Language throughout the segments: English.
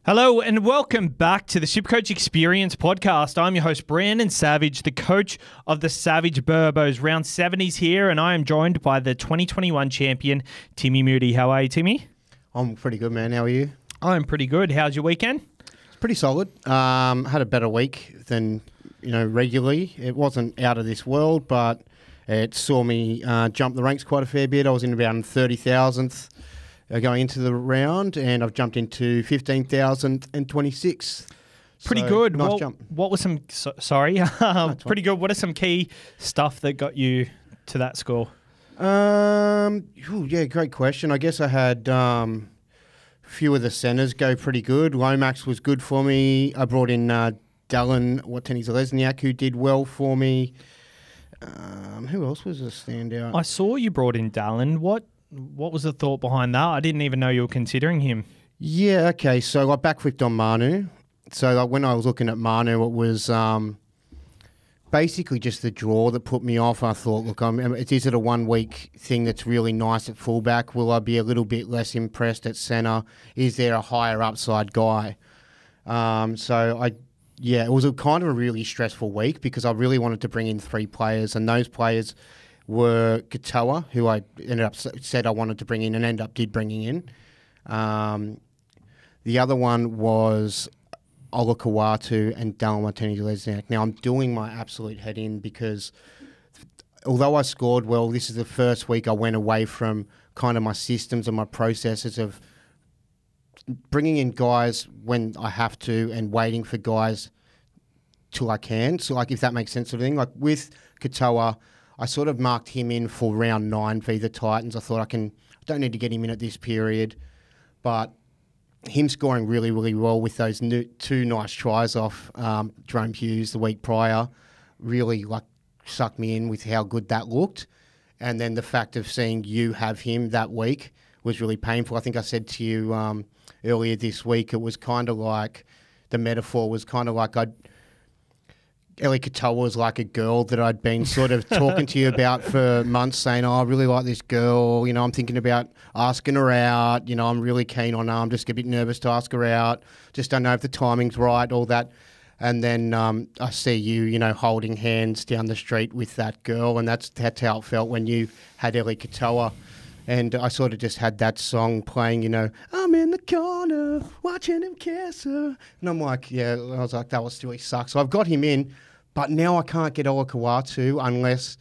Hello and welcome back to the SuperCoach Experience podcast. I'm your host, Brandon Savage, the coach of the Savage Burbos. Round 70s here, and I am joined by the 2021 champion, Timmy Moody. How are you, Timmy? I'm pretty good, man. How are you? I'm pretty good. How's your weekend? It's pretty solid. Had a better week than regularly. It wasn't out of this world, but it saw me jump the ranks quite a fair bit. I was in about 30,000th. Going into the round, and I've jumped into 15,026. Pretty good. Nice jump. What was some? Pretty good. What are some key stuff that got you to that score? Great question. I guess I had a few of the centres go pretty good. Lomax was good for me. I brought in Dallin Watene-Zelezniak, who did well for me. Who else was a standout? I saw you brought in Dallin. What was the thought behind that? I didn't even know you were considering him. Yeah, okay. So I backflipped on Manu. So when I was looking at Manu, it was basically just the draw that put me off. I thought, look, is it a 1 week thing that's really nice at fullback? Will I be a little bit less impressed at centre? Is there a higher upside guy? It was a kind of a really stressful week because I really wanted to bring in 3 players, and those players were Katoa, who I ended up said I wanted to bring in and did bringing in. The other one was Olakau'atu and Dallin Watene-Zelezniak. Now, I'm doing my absolute head in because although I scored well, this is the first week I went away from kind of my systems and my processes of bringing in guys when I have to and waiting for guys till I can. So, if that makes sense of thing. Like with Katoa, I sort of marked him in for round 9 v the Titans. I thought I don't need to get him in at this period, but him scoring really, really well with those 2 nice tries off Jerome Hughes the week prior really sucked me in with how good that looked. And then the fact of seeing you have him that week was really painful. I think I said to you earlier this week, it was kind of like the metaphor was kind of like Ellie Katoa was like a girl that I'd been sort of talking to you about for months, saying, I really like this girl. I'm thinking about asking her out. I'm really keen on her. I'm just a bit nervous to ask her out. Just don't know if the timing's right, all that. And then I see you, holding hands down the street with that girl, and that's how it felt when you had Ellie Katoa. And I sort of just had that song playing, I'm in the corner watching him kiss her. And I'm like, I was like, that was really sucks. So I've got him in, but now I can't get Olakau'atu unless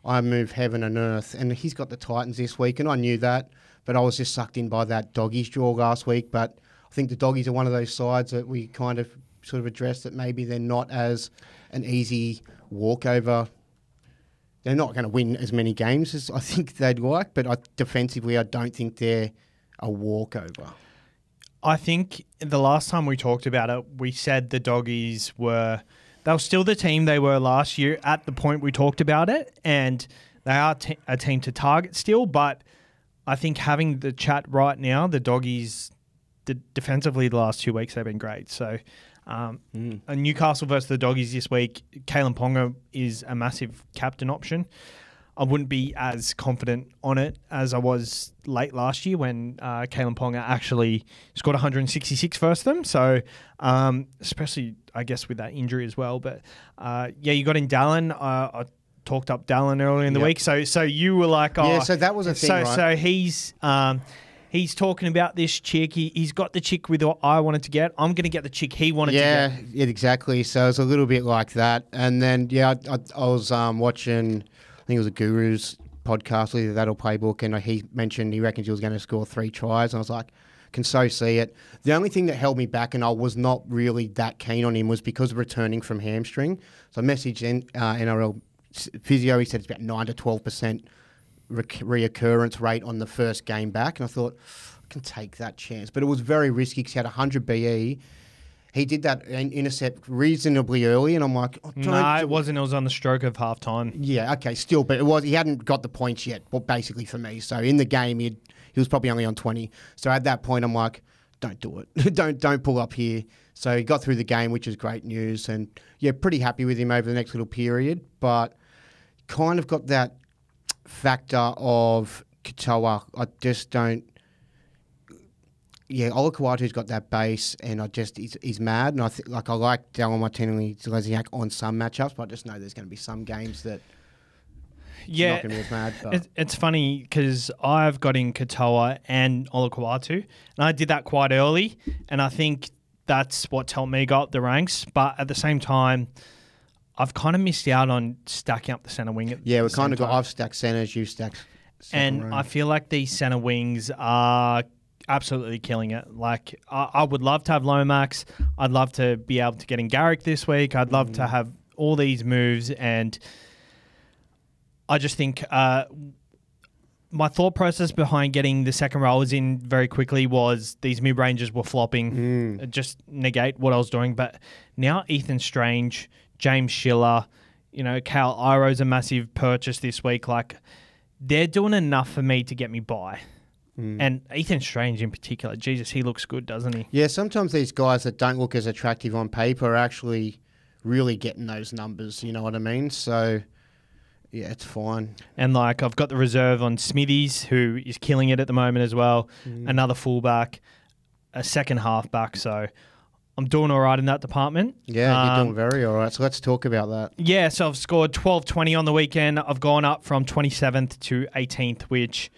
I move heaven and earth. And he's got the Titans this week, and I knew that, but I was just sucked in by that Doggies draw last week. But I think the Doggies are one of those sides that we kind of sort of addressed that maybe they're not as an easy walkover. They're not going to win as many games as I think they'd like, but defensively, I don't think they're a walkover. I think the last time we talked about it, we said the Doggies were still the team they were last year at the point we talked about it, and they are a team to target still, but I think having the chat right now, the Doggies, defensively the last 2 weeks, they've been great. So a Newcastle versus the Doggies this week, Kalen Ponga is a massive captain option. I wouldn't be as confident on it as I was late last year when Kalen Ponga actually scored 166 versus them. So especially, I guess, with that injury as well. But you got in Dallin. I talked up Dallin earlier in the week. So you were like, so that was a thing, right? So he's talking about this chick. He's got the chick with what I wanted to get. I'm going to get the chick he wanted to get. Yeah, exactly. So it's a little bit like that. And then, I was watching, I think it was a Guru's podcast, either that or Playbook, and he mentioned he reckons he was going to score 3 tries. And I was like, can so see it. The only thing that held me back, and I was not really that keen on him, was because of returning from hamstring. So I messaged NRL Physio. He said it's about 9 to 12% reoccurrence rate on the first game back, and I thought I can take that chance, but it was very risky because he had 100 BE. He did that intercept reasonably early, and I'm like, it wasn't. It was on the stroke of half time. Yeah, okay, still, but he hadn't got the points yet. Well, basically for me, so in the game he was probably only on 20. So at that point, I'm like, don't do it, don't pull up here. So he got through the game, which is great news, and pretty happy with him over the next little period, but kind of got that factor of Katoa. I just don't. yeah, Olakau'atu's got that base, and he's mad, and I like Dallin Martinelli-Lesniak on some matchups, but I just know there's going to be some games that it's not going to be as mad. But. It's funny because I've got in Katoa and Olakau'atu, and I did that quite early, and I think that's what's helped me go up the ranks. But at the same time, I've kind of missed out on stacking up the centre wing. Yeah, we've kind of got. I've stacked centres, you stacked. And row. I feel like these centre wings are absolutely killing it. Like, I would love to have Lomax. I'd love to be able to get in Garrick this week. I'd love to have all these moves. And I just think my thought process behind getting the second rowers in very quickly was these mid-rangers were flopping. Just negate what I was doing. But now Ethan Strange, James Schiller, Cal Iro's a massive purchase this week. Like, they're doing enough for me to get me by. And Ethan Strange in particular, Jesus, he looks good, doesn't he? Yeah, sometimes these guys that don't look as attractive on paper are actually really getting those numbers, you know what I mean? So, yeah, it's fine. And, like, I've got the reserve on Smithies, who is killing it at the moment as well. Another fullback, a second halfback, so I'm doing all right in that department. Yeah, you're doing very all right. So let's talk about that. Yeah, so I've scored 12-20 on the weekend. I've gone up from 27th to 18th, which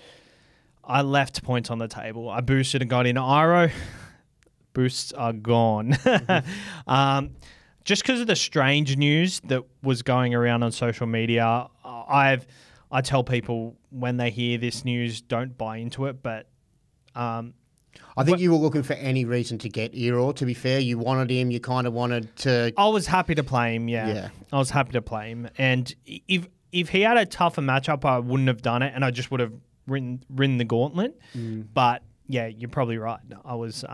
I left points on the table. I boosted and got in Iro. Boosts are gone. Just because of the strange news that was going around on social media, I tell people when they hear this news, don't buy into it. But I think you were looking for any reason to get Iro. To be fair, you wanted him. You kind of wanted to. I was happy to play him. Yeah. I was happy to play him. And if he had a tougher matchup, I wouldn't have done it, and I just would have ridden the gauntlet. But yeah, you're probably right. I was.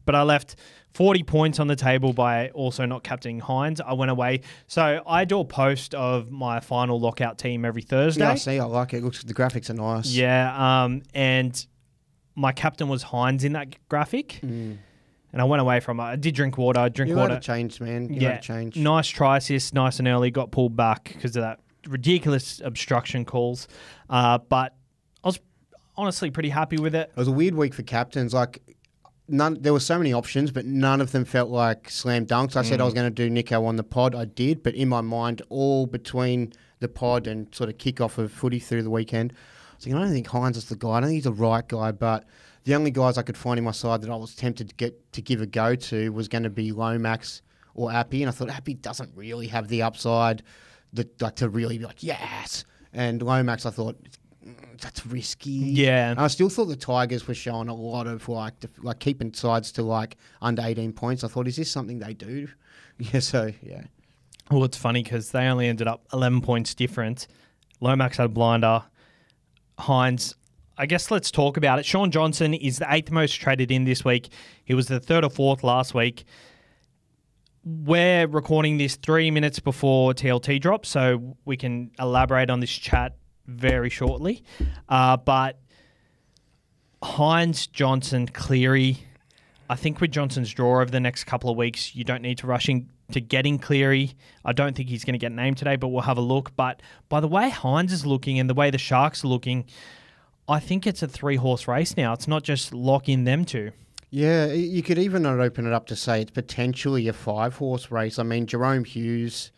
But I left 40 points on the table by also not captaining Hines. I went away. So I do a post of my final lockout team every Thursday. Yeah, I see. I like it. The graphics are nice. Yeah. And my captain was Hines in that graphic. And I went away from it. I did drink water. You had to change, man. You had to change. Nice try assist, nice and early. Got pulled back because of that ridiculous obstruction calls. But I was honestly pretty happy with it. It was a weird week for captains. Like, there were so many options, but none of them felt like slam dunks. I said I was going to do Nico on the pod. I did, but in my mind, all between the pod and sort of kick-off of footy through the weekend, I was thinking, I don't think Hines is the guy. I don't think he's the right guy, but the only guys I could find in my side that I was tempted to give a go to was going to be Lomax or Appy, and I thought Appy doesn't really have the upside to really be like, yes. And Lomax, I thought, that's risky. Yeah. And I still thought the Tigers were showing a lot of like keeping sides to like under 18 points. I thought, is this something they do? Yeah, so yeah. Well, it's funny because they only ended up 11 points different. Lomax had a blinder. Hines, I guess let's talk about it. Sean Johnson is the 8th most traded in this week. He was the 3rd or 4th last week. We're recording this 3 minutes before TLT drops, so we can elaborate on this chat very shortly. But Hines, Johnson, Cleary, I think with Johnson's draw over the next couple of weeks, you don't need to rush into getting Cleary. I don't think he's going to get named today, but we'll have a look. But by the way Hines is looking and the way the Sharks are looking, I think it's a 3-horse race now. It's not just lock in them two. Yeah, you could even open it up to say it's potentially a 5-horse race. I mean, Jerome Hughes,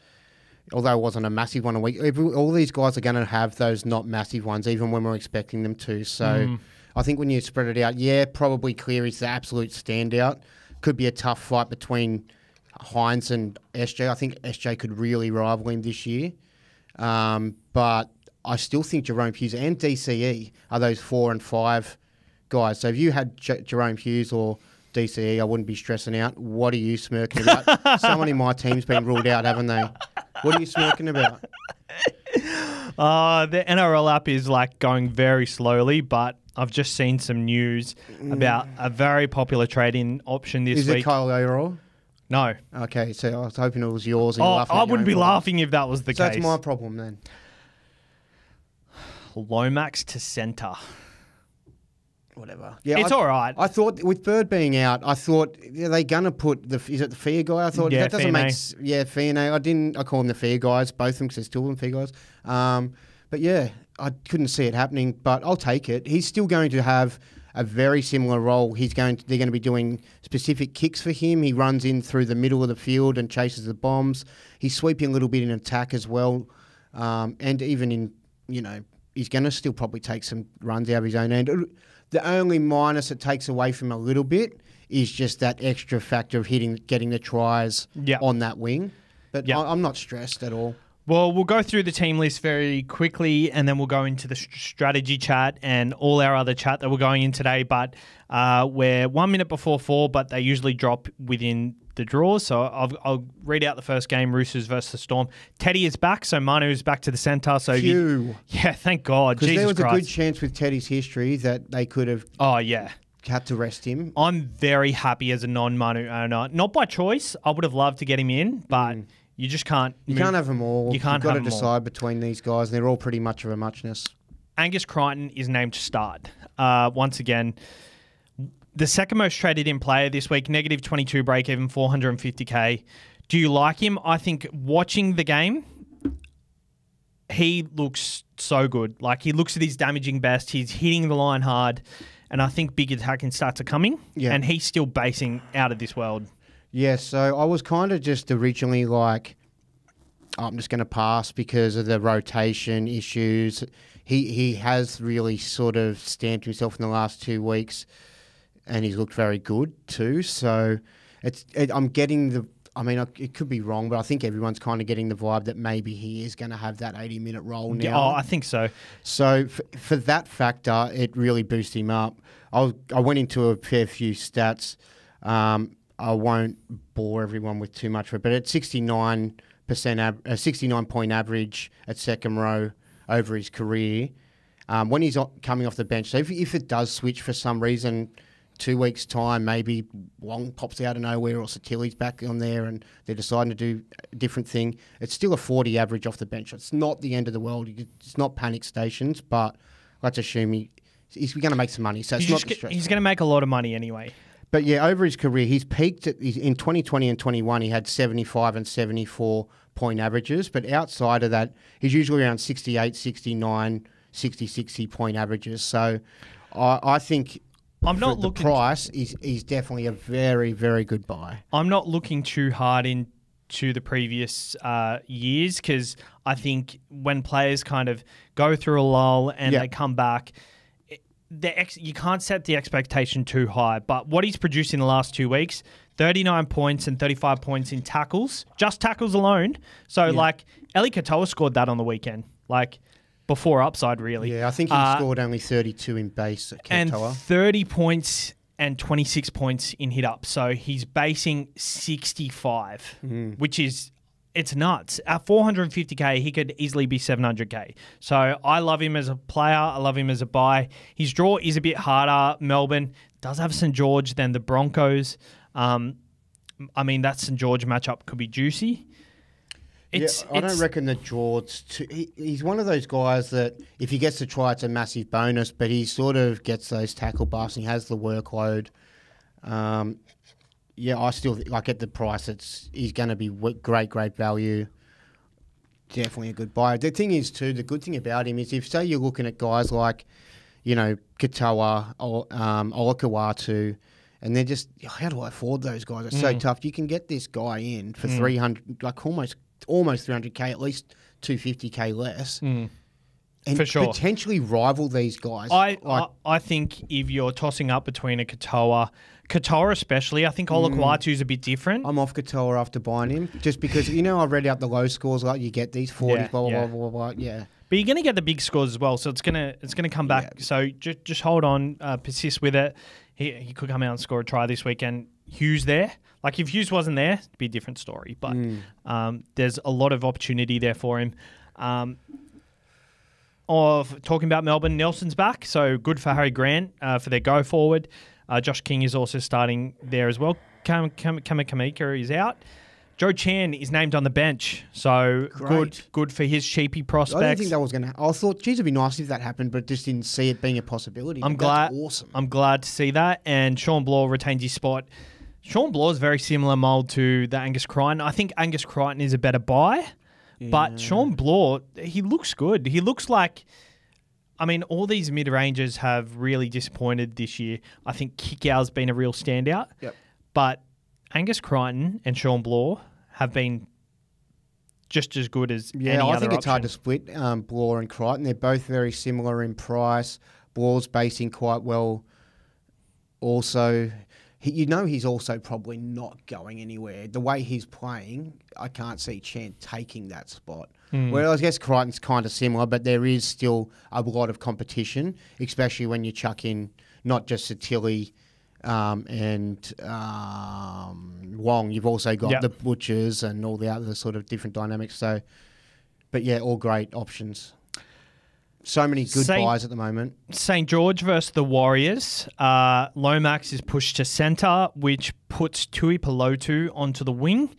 although it wasn't a massive one a week, all these guys are going to have those not massive ones, even when we're expecting them to. So I think when you spread it out, yeah, probably Cleary's the absolute standout. Could be a tough fight between Hines and SJ. I think SJ could really rival him this year. But I still think Jerome Hughes and DCE are those 4 and 5 guys. So if you had Jerome Hughes or DCE, I wouldn't be stressing out. What are you smirking about? Someone in my team's been ruled out, haven't they? What are you smirking about? The NRL app is like going very slowly, but I've just seen some news about a very popular trading option this week. Is it Kyle O'Rourke? No. Okay, so I was hoping it was yours. And I wouldn't be laughing if that was the case. That's my problem then. Lomax to centre. Whatever. Yeah, it's all right. I thought with Bird being out, I thought are they gonna put is it the Fair guy? I thought that doesn't make Fair. I call them the Fair guys, both of them because there's two of them Fair guys. But yeah, I couldn't see it happening. But I'll take it. He's still going to have a very similar role. They're going to be doing specific kicks for him. He runs in through the middle of the field and chases the bombs. He's sweeping a little bit in attack as well, and even in he's going to still probably take some runs out of his own end. The only minus it takes away from a little bit is just that extra factor of getting the tries on that wing. But I'm not stressed at all. Well, we'll go through the team list very quickly, and then we'll go into the strategy chat and all our other chat that we're going in today. But we're 1 minute before 4, but they usually drop within the draws. So I'll read out the first game, Roosters versus the Storm. Teddy is back, so Manu is back to the centre. So thank God. Because there was Christ. a good chance with Teddy's history that they could have had to rest him. I'm very happy as a non-Manu owner. Not by choice. I would have loved to get him in, but... You just can't. You can't have them all. You've got to decide between these guys. They're all pretty much of a muchness. Angus Crichton is named to start. Once again, the second most traded in player this week, negative 22 break even, 450k. Do you like him? I think watching the game, he looks so good. Like, he looks at his damaging best. He's hitting the line hard. And I think big attacking starts are coming. Yeah. And he's still basing out of this world. Yeah, so I was kind of just originally like, I'm just going to pass because of the rotation issues. He has really sort of stamped himself in the last 2 weeks, and he's looked very good too. So I'm getting it could be wrong, but I think everyone's kind of getting the vibe that maybe he is going to have that 80-minute role now. Yeah, I think so. So for that factor, it really boosted him up. I went into a fair few stats. I won't bore everyone with too much of it, but at 69 point average at second row over his career, when he's coming off the bench. So if it does switch for some reason, 2 weeks' time, maybe Wong pops out of nowhere or Satili's back on there and they're deciding to do a different thing, it's still a 40 average off the bench. It's not the end of the world. It's not panic stations, but let's assume he's going to make some money. So it's not stressful. He's going to make a lot of money anyway. But yeah, over his career, he's peaked in 2020 and 21. He had 75 and 74 point averages. But outside of that, he's usually around 68, 69, 60 point averages. So I think the price is definitely a very, very good buy. I'm not looking too hard into the previous years because I think when players kind of go through a lull and they come back, you can't set the expectation too high, but what he's produced in the last 2 weeks, 39 points and 35 points in tackles, just tackles alone. So, Eli Katoa scored that on the weekend, before upside, really. Yeah, I think he scored only 32 in base at Katoa. And 30 points and 26 points in hit-up. So, he's basing 65, which is... It's nuts. At 450k, he could easily be 700k. So I love him as a player. I love him as a buy. His draw is a bit harder. Melbourne does have St. George than the Broncos. That St. George matchup could be juicy. I don't reckon that George... He's one of those guys that if he gets to try, it's a massive bonus, but he sort of gets those tackle busts and he has the workload. I still at the price. He's going to be great value. Definitely a good buy. The thing is too, the good thing about him is if say you're looking at guys like, Katoa or Olakau'atu, and they're just how do I afford those guys? It's so tough. You can get this guy in for 300, almost 300k, at least 250k less. And for sure, potentially rival these guys. I think if you're tossing up between a Katoa especially, I think Olakau'atu is a bit different. I'm off Katoa after buying him, just because I read out the low scores, you get these 40s, blah. Yeah. But you're going to get the big scores as well, so it's gonna come back. Yeah. So just hold on, persist with it. He could come out and score a try this weekend. Hughes there. If Hughes wasn't there, it'd be a different story. But there's a lot of opportunity there for him. Of talking about Melbourne, Nelson's back, so good for Harry Grant for their go forward. Josh King is also starting there as well. Kamika is out. Joe Chan is named on the bench, so good for his cheapy prospects. I didn't think that was going to. I thought, geez, it'd be nice if that happened, but just didn't see it being a possibility. That's awesome. I'm glad to see that. And Sean Bloor retains his spot. Sean Bloor is very similar mould to the Angus Crichton. I think Angus Crichton is a better buy. But Sean Bloor, he looks good. He looks like I mean, all these mid-rangers have really disappointed this year. I think Kickout's been a real standout. Yep. But Angus Crichton and Sean Bloor have been just as good as any other I think it's option. hard to split Bloor and Crichton. They're both very similar in price. Bloor's basing quite well. Also, he's also probably not going anywhere. The way he's playing, I can't see Chan taking that spot. Well, I guess Crichton's kind of similar, but there is still a lot of competition, especially when you chuck in not just Satilli and Wong. You've also got the Butchers and all the other sort of different dynamics. So, but yeah, all great options. So many good buys at the moment. St. George versus the Warriors. Lomax is pushed to centre, which puts Tui Pelotu onto the wing.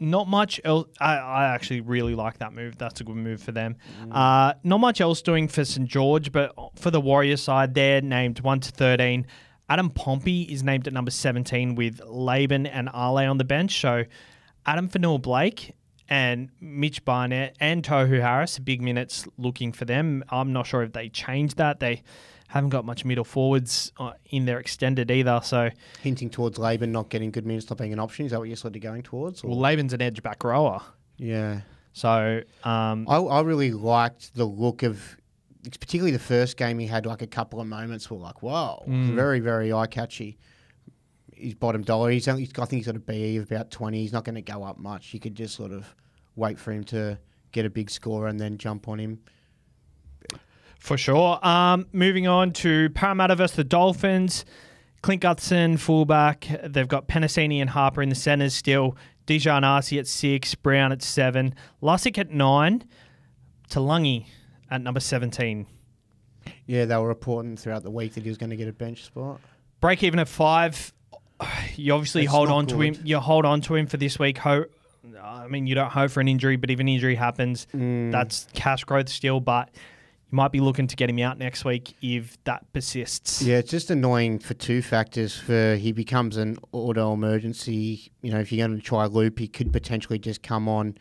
Not much else. I actually really like that move. That's a good move for them. Not much else doing for St. George, but for the Warriors side, they're named 1 to 13. Adam Pompey is named at number 17 with Laban and Ale on the bench. So Adam Fanua-Blake and Mitch Barnett and Tohu Harris, big minutes looking for them. I'm not sure if they changed that. They haven't got much middle forwards in their extended either. So hinting towards Laban not getting good minutes, not being an option. Is that what you're sort of going towards? Or? Well, Laban's an edge back rower. Yeah. So I really liked the look of, particularly the first game. He had like a couple of moments were like, wow, very, very eye-catchy. He's bottom dollar. I think he's got a BE of about 20. He's not going to go up much. You could just sort of wait for him to get a big score and then jump on him. For sure. Moving on to Parramatta versus the Dolphins. Clint Gutson, fullback. They've got Penasini and Harper in the centres still. Dijon Arcee at 6, Brown at 7, Lussick at 9, Talangi at number 17. Yeah, they were reporting throughout the week that he was going to get a bench spot. Break even at 5. You obviously hold on to him. You hold on to him for this week. I mean, you don't hope for an injury, but if an injury happens, that's cash growth still. But you might be looking to get him out next week if that persists. Yeah, it's just annoying for two factors. He becomes an auto emergency. You know, if you're going to try a loop, he could potentially just come on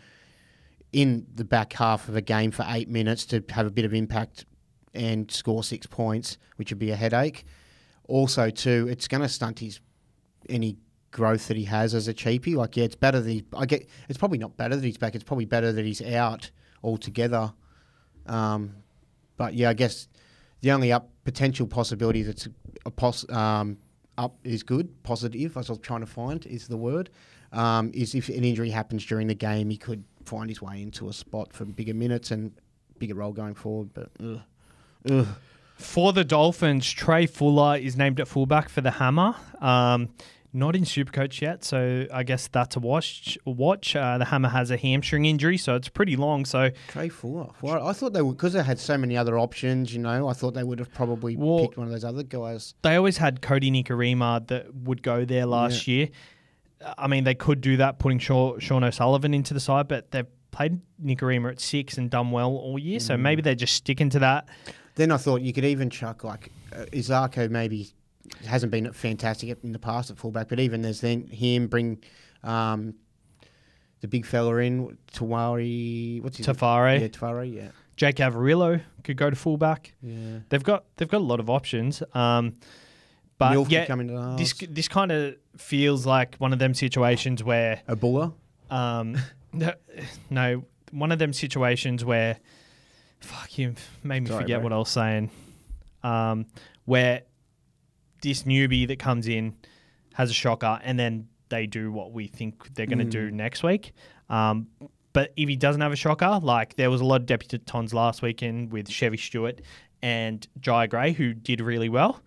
in the back half of a game for 8 minutes to have a bit of impact and score 6 points, which would be a headache. Also, too, it's going to stunt any growth that he has as a cheapie. Like, yeah, it's better that it's probably not better that he's back. It's probably better that he's out altogether. But yeah, I guess the only potential possibility that's up is good, positive, as I was trying to find is the word, is if an injury happens during the game, he could find his way into a spot for bigger minutes and bigger role going forward. But For the Dolphins, Trey Fuller is named at fullback for the Hammer. Not in Supercoach yet, so I guess that's a watch. The Hammer has a hamstring injury, so it's pretty long. So Trey Fuller. Well, I thought they would, because they had so many other options, you know, I thought they would have probably picked one of those other guys. They always had Cody Nikorima that would go there last year. I mean, they could do that, putting Sean O'Sullivan into the side, but they've played Nikorima at 6 and done well all year, so maybe they're just sticking to that. Then I thought you could even chuck, like, Izako maybe hasn't been fantastic in the past at fullback, but even there's then him, bring the big fella in, Tawari, what's his Tafare. Yeah, Tafare, yeah. Jake Avarillo could go to fullback. Yeah. They've got a lot of options. But Milf yeah, coming to this kind of feels like one of them situations where a buller. No, one of them situations where you made me forget what I was saying. Where this newbie that comes in has a shocker, and then they do what we think they're going to do next week. But if he doesn't have a shocker, like there was a lot of debutants last weekend with Chevy Stewart and Jai Gray who did really well.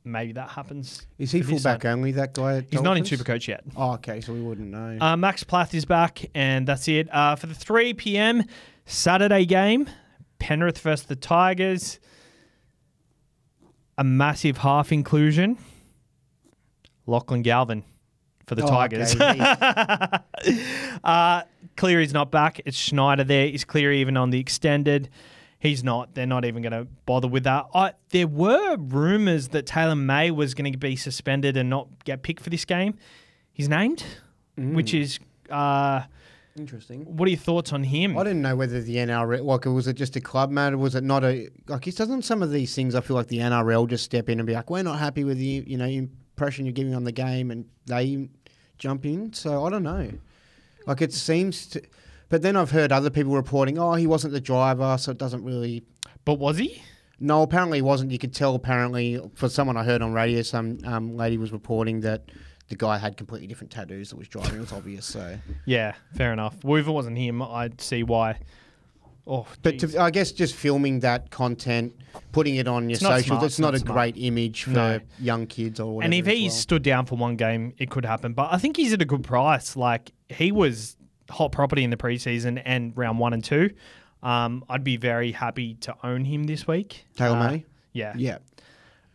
Maybe that happens. Is he fullback only, that guy? He's not in Supercoach yet. Oh, okay, so we wouldn't know. Max Plath is back, and that's it. For the 3 p.m. Saturday game, Penrith versus the Tigers. A massive half inclusion. Lachlan Galvin for the Tigers. Okay. Cleary's not back. It's Schneider there. Is Cleary even on the extended? He's not. They're not even going to bother with that. There were rumours that Taylor May was going to be suspended and not get picked for this game. He's named, which is... Interesting. What are your thoughts on him? I didn't know whether the NRL, was it just a club matter? Was it not it doesn't some of these things, I feel like the NRL just step in and be like, we're not happy with the, impression you're giving on the game, and they jump in. So I don't know. Like it seems to, but then I've heard other people reporting, he wasn't the driver, so it doesn't really. But was he? No, apparently he wasn't. You could tell apparently, for someone I heard on radio, some lady was reporting that the guy had completely different tattoos that was driving. It was obvious. So yeah, fair enough. Well, if it wasn't him, I'd see why. Oh, but I guess just filming that content, putting it on your socials, it's not a great image for young kids or whatever. And if he stood down for one game, it could happen. But I think he's at a good price. Like, he was hot property in the preseason and round 1 and 2. I'd be very happy to own him this week. Taylor May? Yeah. Yeah.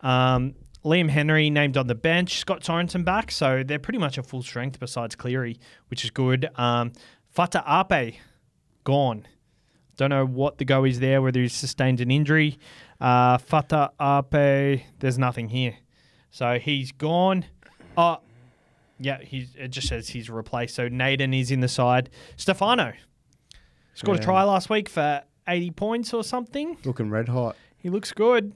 Liam Henry named on the bench. Scott Sorensen back, so they're pretty much at full strength besides Cleary, which is good. Fata Ape, gone. Don't know what the go is there, whether he's sustained an injury. Fata Ape, there's nothing here. So he's gone. Oh, yeah, it just says he's replaced. So Naden is in the side. Stefano scored a try last week for 80 points or something. Looking red hot. He looks good.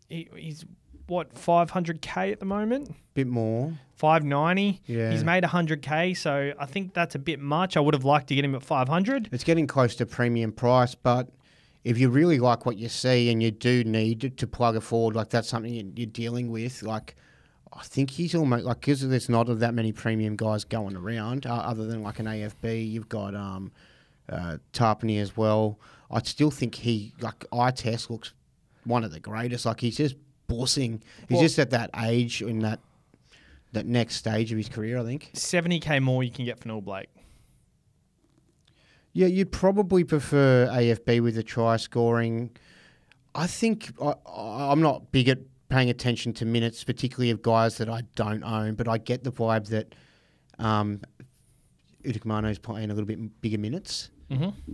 He's, 500K at the moment? Bit more. 590. Yeah. He's made 100K, so I think that's a bit much. I would have liked to get him at 500. It's getting close to premium price, but if you really like what you see and you do need to plug a forward, like that's something you're dealing with, like I think he's almost, like, because there's not that many premium guys going around, other than like an AFB. You've got Tarpany as well. I still think eye test looks one of the greatest. Like, he's just bossing. He's just at that age in that next stage of his career, I think. 70K more you can get for Noel Blake. Yeah, you'd probably prefer AFB with the try scoring. I think I'm not big at paying attention to minutes, particularly of guys that I don't own, but I get the vibe that Udikamano's playing a little bit bigger minutes. Mm-hmm.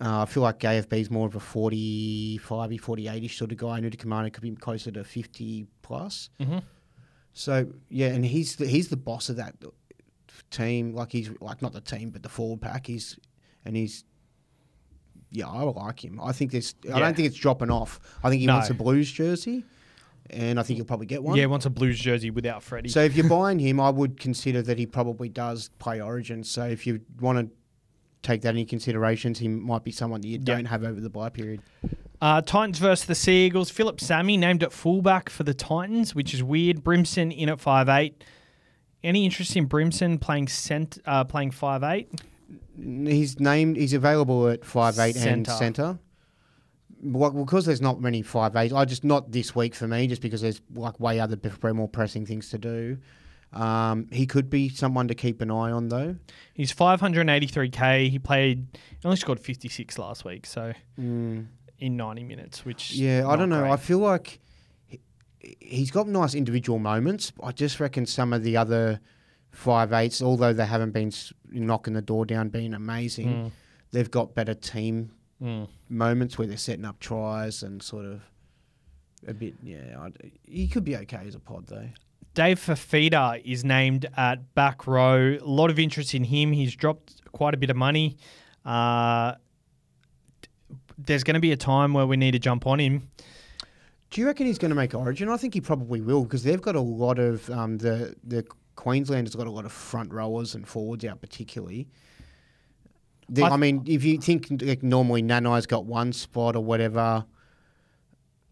I feel like AFB is more of a 45-y, 48-ish sort of guy, and Udikamano could be closer to 50 plus. Mm-hmm. So, yeah, and he's the boss of that team. Like, he's like not the team, but the forward pack. I like him. I think I don't think it's dropping off. I think he wants a Blues jersey, and I think he'll probably get one. Yeah, he wants a Blues jersey without Freddie. So if you're buying him, I would consider that he probably does play Origin. So if you want to take that into considerations, he might be someone that you don't have over the bye period. Titans versus the Sea Eagles. Philip Sammy named at fullback for the Titans, which is weird. Brimson in at 5'8". Any interest in Brimson playing 5'8"? He's available at 5'8" and centre. Well, because there's not many 5'8", not this week for me, just because there's like way more pressing things to do. He could be someone to keep an eye on, though. He's 583K. He only scored 56 last week, so in 90 minutes, which I don't know. Great. I feel like he's got nice individual moments. I just reckon some of the other 5'8", although they haven't been knocking the door down, being amazing, they've got better team moments where they're setting up tries and sort of a bit. He could be okay as a pod, though. Dave Fafita is named at back row. A lot of interest in him. He's dropped quite a bit of money. There's going to be a time where we need to jump on him. Do you reckon he's going to make Origin? I think he probably will, because they've got a lot of the Queenslanders got a lot of front rowers and forwards out, particularly. I mean, if you think like normally Nanai's got one spot or whatever,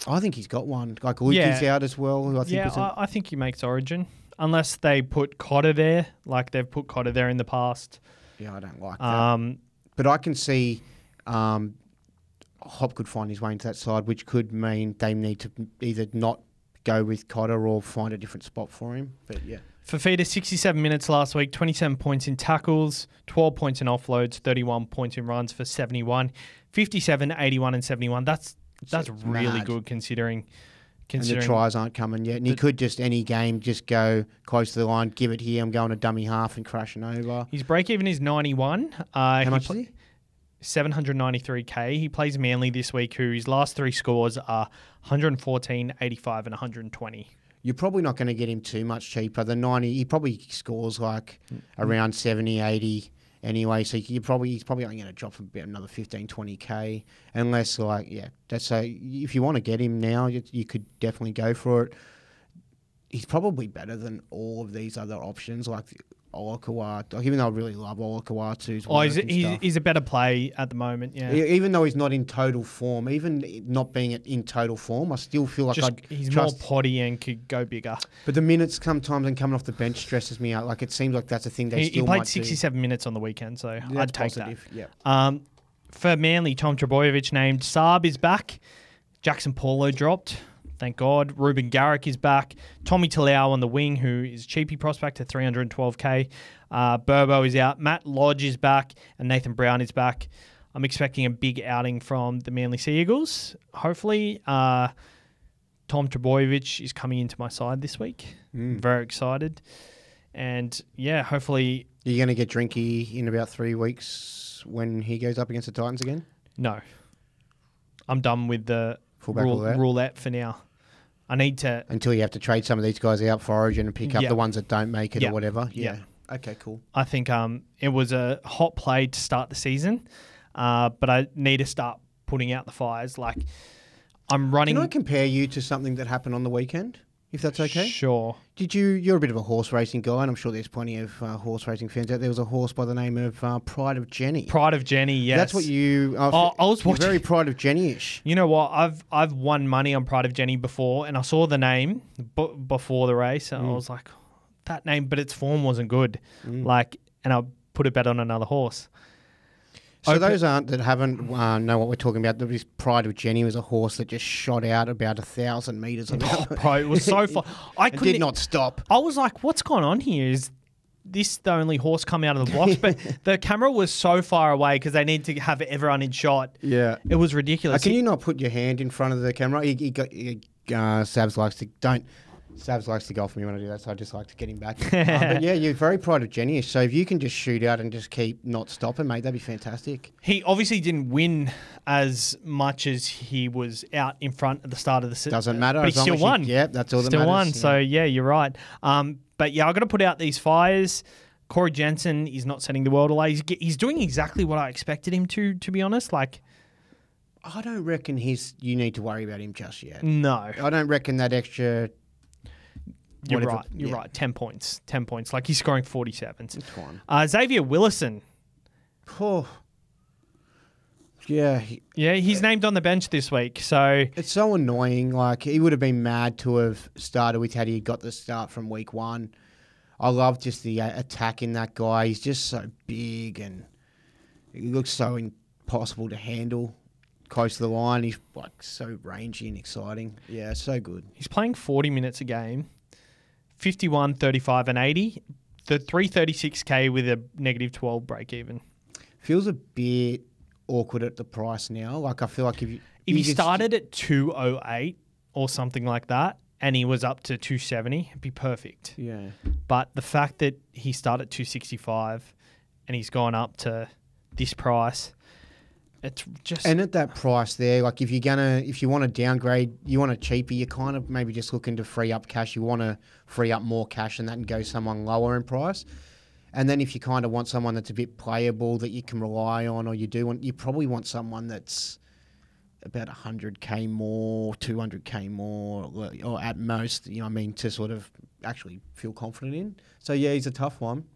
I think he's got one. Like Luke is out as well. Who I think he makes Origin, unless they put Cotter there, like they've put Cotter there in the past. Yeah, I don't like that. But I can see Hop could find his way into that side, which could mean they need to either not go with Cotter or find a different spot for him. But yeah. Fafita, 67 minutes last week, 27 points in tackles, 12 points in offloads, 31 points in runs for 71, 57, 81 and 71. That's really good considering and the tries aren't coming yet. And he could just any game just go close to the line, give it here, I'm going to dummy half and crashing over. His break-even is 91. How much is he? 793K. He plays Manly this week, whose last three scores are 114, 85 and 120. You're probably not going to get him too much cheaper. The 90, he probably scores like around 70, 80, anyway. So he's probably only going to drop from about another 15, 20K. Unless, if you want to get him now, you could definitely go for it. He's probably better than all of these other options, like Olakawa. Even though I really love Olakawatu's work. He's a better play at the moment, yeah. Even though he's not in total form, even not being in total form, I still feel like he's more potty and could go bigger. But the minutes sometimes and coming off the bench stresses me out. Like, it seems like that's a thing he played 67 minutes on the weekend, so I'd take positive. that. Yeah. For Manly, Tom Trbojevic named. Saab is back. Jackson Paulo dropped. Thank God. Ruben Garrick is back. Tommy Talau on the wing, who is cheapy prospect at 312K. Burbo is out. Matt Lodge is back. And Nathan Brown is back. I'm expecting a big outing from the Manly Sea Eagles. Hopefully, Tom Trbojevic is coming into my side this week. Very excited. And, yeah, hopefully... You're going to get Drinky in about 3 weeks when he goes up against the Titans again? No. I'm done with the roulette for now. I need to... Until you have to trade some of these guys out for Origin and pick up the ones that don't make it or whatever. Yeah. Okay, cool. I think it was a hot play to start the season, but I need to start putting out the fires. Like, I'm running... Can I compare you to something that happened on the weekend, if that's okay? Sure. You're a bit of a horse racing guy, and I'm sure there's plenty of horse racing fans out there. Was a horse by the name of Pride of Jenny. Pride of Jenny, yes. That's what you... I was watching. Very Pride of Jenny-ish. You know what? I've won money on Pride of Jenny before, and I saw the name before the race, and I was like, that name, but its form wasn't good. And I put a bet on another horse. So those that haven't know what we're talking about, this Pride of Jenny was a horse that just shot out about 1,000 metres. It was so far. It did not stop. I was like, what's going on here? Is this the only horse coming out of the blocks? But the camera was so far away because they need to have everyone in shot. Yeah. It was ridiculous. Can you not put your hand in front of the camera? Sabs likes to go for me when I do that, so I just like to get him back. But yeah, you're very Pride of Jenny. So if you can just shoot out and just keep not stopping, mate, that'd be fantastic. He obviously didn't win as much as he was out in front at the start of the season. Doesn't matter. But he still won. That's all that matters. Still won. So yeah, you're right. But yeah, I've got to put out these fires. Corey Jensen is not setting the world away. He's doing exactly what I expected him to be honest. Like, I don't reckon you need to worry about him just yet. No. I don't reckon that extra... You're right. You're right. 10 points. 10 points. Like, he's scoring 47s. It's fine. Xavier Willison. Oh. Yeah. He's named on the bench this week. So it's so annoying. Like, he would have been mad to have started with had he got the start from week 1. I love just the attack in that guy. He's just so big and he looks so impossible to handle. Close to the line. He's like so rangy and exciting. Yeah, so good. He's playing 40 minutes a game. 51, 35 and 80. The 336K with a negative 12 break even. Feels a bit awkward at the price now. Like, I feel like if he started at 208 or something like that and he was up to 270, it'd be perfect. Yeah. But the fact that he started at 265 and he's gone up to this price, it's just... And at that price there, like, if you want to downgrade, you want a cheaper, you're kind of maybe just looking to free up cash. You want to free up more cash than that and go someone lower in price. And then if you kind of want someone that's a bit playable that you can rely on, or you probably want someone that's about 100K more, 200K more, or at most, you know what I mean, to sort of actually feel confident in. So yeah, he's a tough one.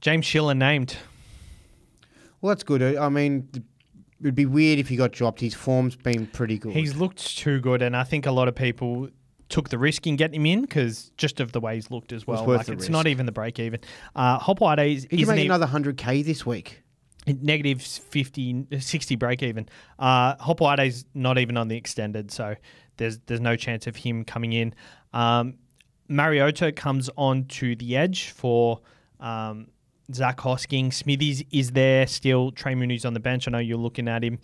James Schiller named. Well, that's good. I mean, it'd be weird if he got dropped. His form's been pretty good. He's looked too good, and I think a lot of people took the risk in getting him in because just of the way he's looked as well. It's not even the break even. Hopwade is... He can make another 100K this week. Negative 60 break even. Hopwade's not even on the extended, so there's no chance of him coming in. Mariota comes on to the edge for... Zach Hosking. Smithies is there still. Trey Mooney's on the bench. I know you're looking at him.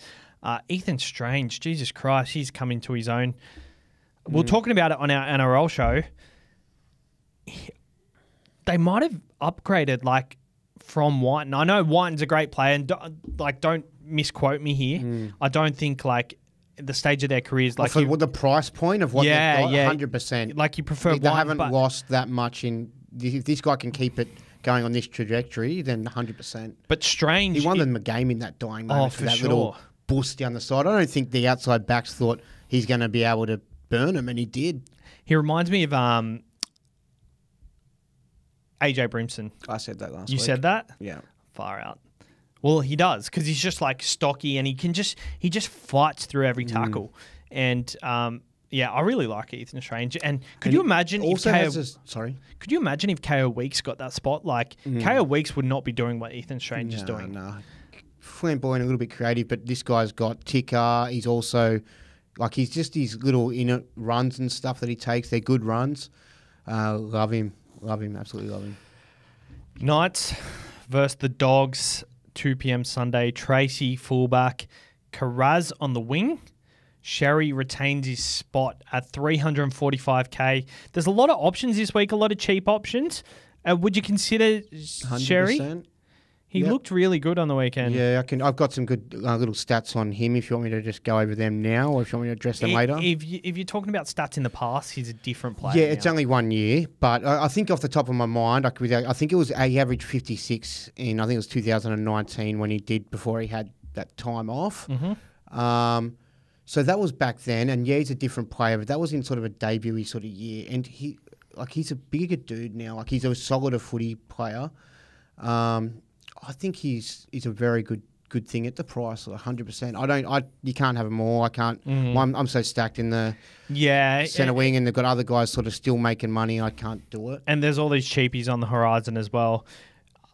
Ethan Strange, Jesus Christ, he's coming to his own. We were talking about it on our NRL show. They might have upgraded from Whiten. I know Whiten's a great player, and don't misquote me here. I don't think the stage of their careers with the price point of what they've got, 100%. Like, you prefer Whiten. They haven't lost that much in. If this guy can keep it going on this trajectory, then 100%. But strange. He won them a game in that dying moment for that sure. little boost down the side. I don't think the outside backs thought he's going to be able to burn him, and he did. He reminds me of AJ Brimson. I said that last week. You said that? Yeah. Far out. Well, he does, because he's just like stocky, and he just fights through every tackle. And yeah, I really like Ethan Strange. And could you imagine if Could you imagine if KO Weeks got that spot? Like KO Weeks would not be doing what Ethan Strange is doing. No, flamboyant, a little bit creative, but this guy's got ticker. He's also like he's just these little inner runs and stuff that he takes. They're good runs. Love him, absolutely love him. Knights versus the Dogs. 2 p.m. Sunday. Tracy fullback, Karaz on the wing. Sherry retains his spot at 345k. There's a lot of options this week, a lot of cheap options. Would you consider 100%. Sherry? He looked really good on the weekend. Yeah, I've got some good little stats on him. If you want me to just go over them now, or if you want me to address them later. If you're talking about stats in the past, he's a different player. Yeah, it's only 1 year, but I think off the top of my mind, I think it was he averaged 56 in 2019 when he did before he had that time off. So that was back then, and yeah, he's a different player, but that was in sort of a debut sort of year, and he's a bigger dude now. Like he's a solider footy player. I think he's a very good thing at the price, 100%. You can't have them all. I can't. I'm so stacked in the centre wing, and they've got other guys sort of still making money. I can't do it. And there's all these cheapies on the horizon as well.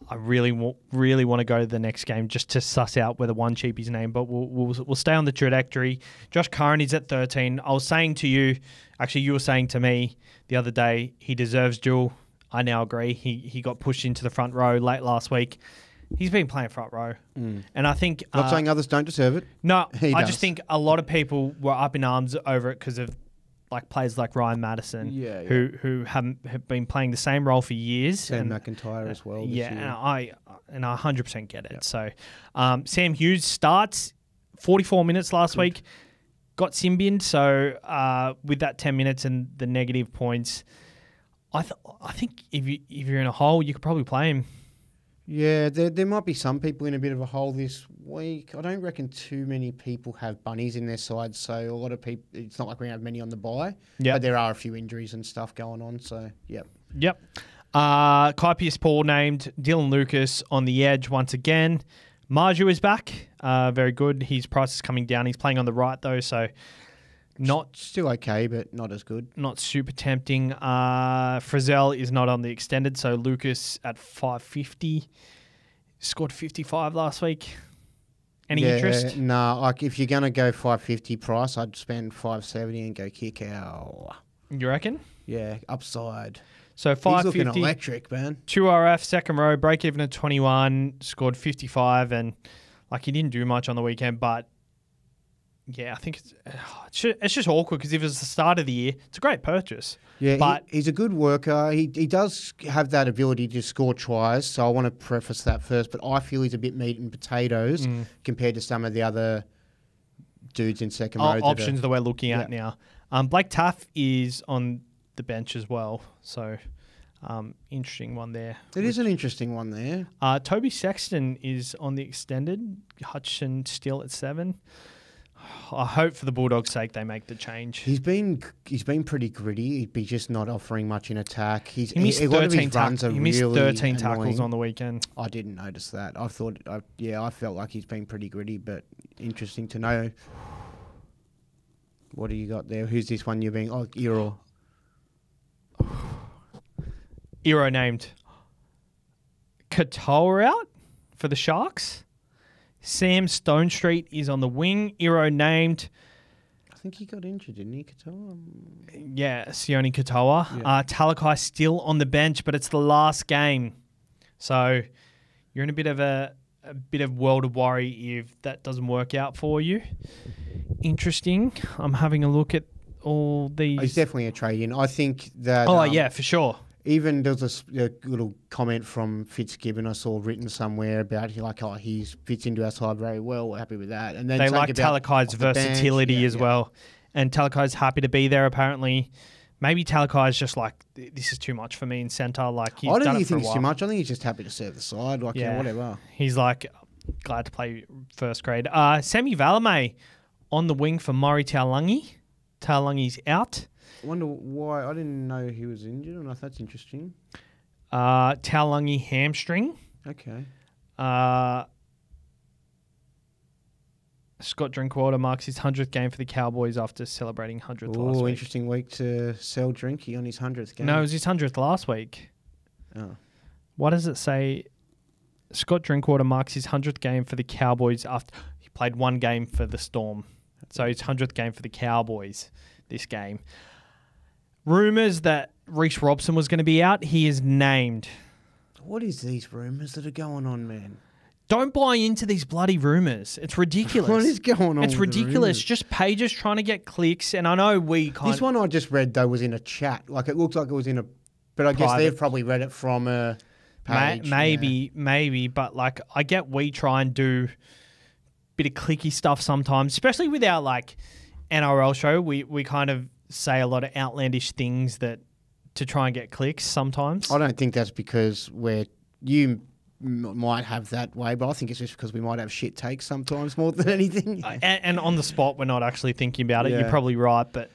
I really want to go to the next game just to suss out whether one cheapie's name, but we'll stay on the trajectory. Josh Curran is at 13. I was saying to you, actually you were saying to me the other day, he deserves dual. I now agree. He got pushed into the front row late last week. He's been playing front row. And I think... Not saying others don't deserve it. No, I just think a lot of people were up in arms over it because of like players like Ryan Madison, who have been playing the same role for years. Sam McIntyre as well. Yeah, and I 100% get it. Yep. So Sam Hughes starts 44 minutes last week, got Symbian. So with that 10 minutes and the negative points, I think if you're in a hole, you could probably play him. Yeah, there might be some people in a bit of a hole this week. I don't reckon too many people have bunnies in their side, so a lot of people, it's not like we have many on the bye. Yeah, but there are a few injuries and stuff going on, so yep. Kai Pearce-Paul named, Dylan Lucas on the edge once again. Marju is back, very good. His price is coming down. He's playing on the right though, so not still okay, but not as good. Not super tempting. Frizzell is not on the extended, so Lucas at 550 scored 55 last week. Any interest? No, like if you're gonna go 550 price, I'd spend 570 and go kick out. You reckon? Yeah, upside. So 550. He's looking electric, man. 2RF, second row, break even at 21, scored 55, and like he didn't do much on the weekend, but. Yeah, I think it's just awkward because if it's the start of the year, it's a great purchase. Yeah, but he's a good worker. He does have that ability to score tries, so I want to preface that first. But I feel he's a bit meat and potatoes compared to some of the other dudes in second row. Options that we're looking at now. Blake Taff is on the bench as well, so interesting one there. It is an interesting one there. Toby Sexton is on the extended. Hutchinson still at 7. I hope for the Bulldogs' sake they make the change. He's been pretty gritty. He'd be just not offering much in attack. He missed 13 tackles on the weekend. I didn't notice that. I felt like he's been pretty gritty, but interesting to know. What do you got there? Who's this one you're being... Oh, Eero. Eero named. Katoa out for the Sharks. Sam Stonestreet is on the wing. Eero named. I think he got injured, didn't he, Katoa? Yeah, Sione Katoa. Yeah. Talakai still on the bench, but it's the last game. So you're in a bit of world of worry if that doesn't work out for you. Interesting. I'm having a look at all these. He's definitely a trade-in. I think that... Oh, yeah, for sure. Even there was a little comment from Fitzgibbon I saw written somewhere about he fits into our side very well. We're happy with that. And then they like Talakai's versatility as well. And Talakai's happy to be there apparently. maybe Talakai's just like, this is too much for me in centre. Like, he's I don't done think he it for a thinks while. too much. I think he's just happy to serve the side. Like, yeah, whatever. He's like, glad to play first grade. Semi Valame on the wing for Murray Taulagi. Taulagi's out. I wonder why. I didn't know he was injured. And I thought that's interesting. Taulagi hamstring. Okay. Scott Drinkwater marks his 100th game for the Cowboys after celebrating 100th last Oh, week. interesting week to sell Drinky on his 100th game. No, it was his 100th last week. Oh. What does it say? Scott Drinkwater marks his 100th game for the Cowboys after he played one game for the Storm. So his 100th game for the Cowboys this game. Rumours that Reece Robson was going to be out. He is named. What is these rumours that are going on, man? Don't buy into these bloody rumours. It's ridiculous. What is going on? It's with ridiculous. the Just pages trying to get clicks. And I know we kind This one I just read, though, was in a chat. Like, it looked like it was in a... But I guess Private. they've probably read it from a page. Maybe. But, like, I get we try and do a bit of clicky stuff sometimes, especially with our, like, NRL show. We kind of say a lot of outlandish things that to try and get clicks sometimes. I don't think that's because you might have that way, but I think it's just because we might have shit takes sometimes more than anything. And on the spot, we're not actually thinking about it. Yeah. You're probably right. But,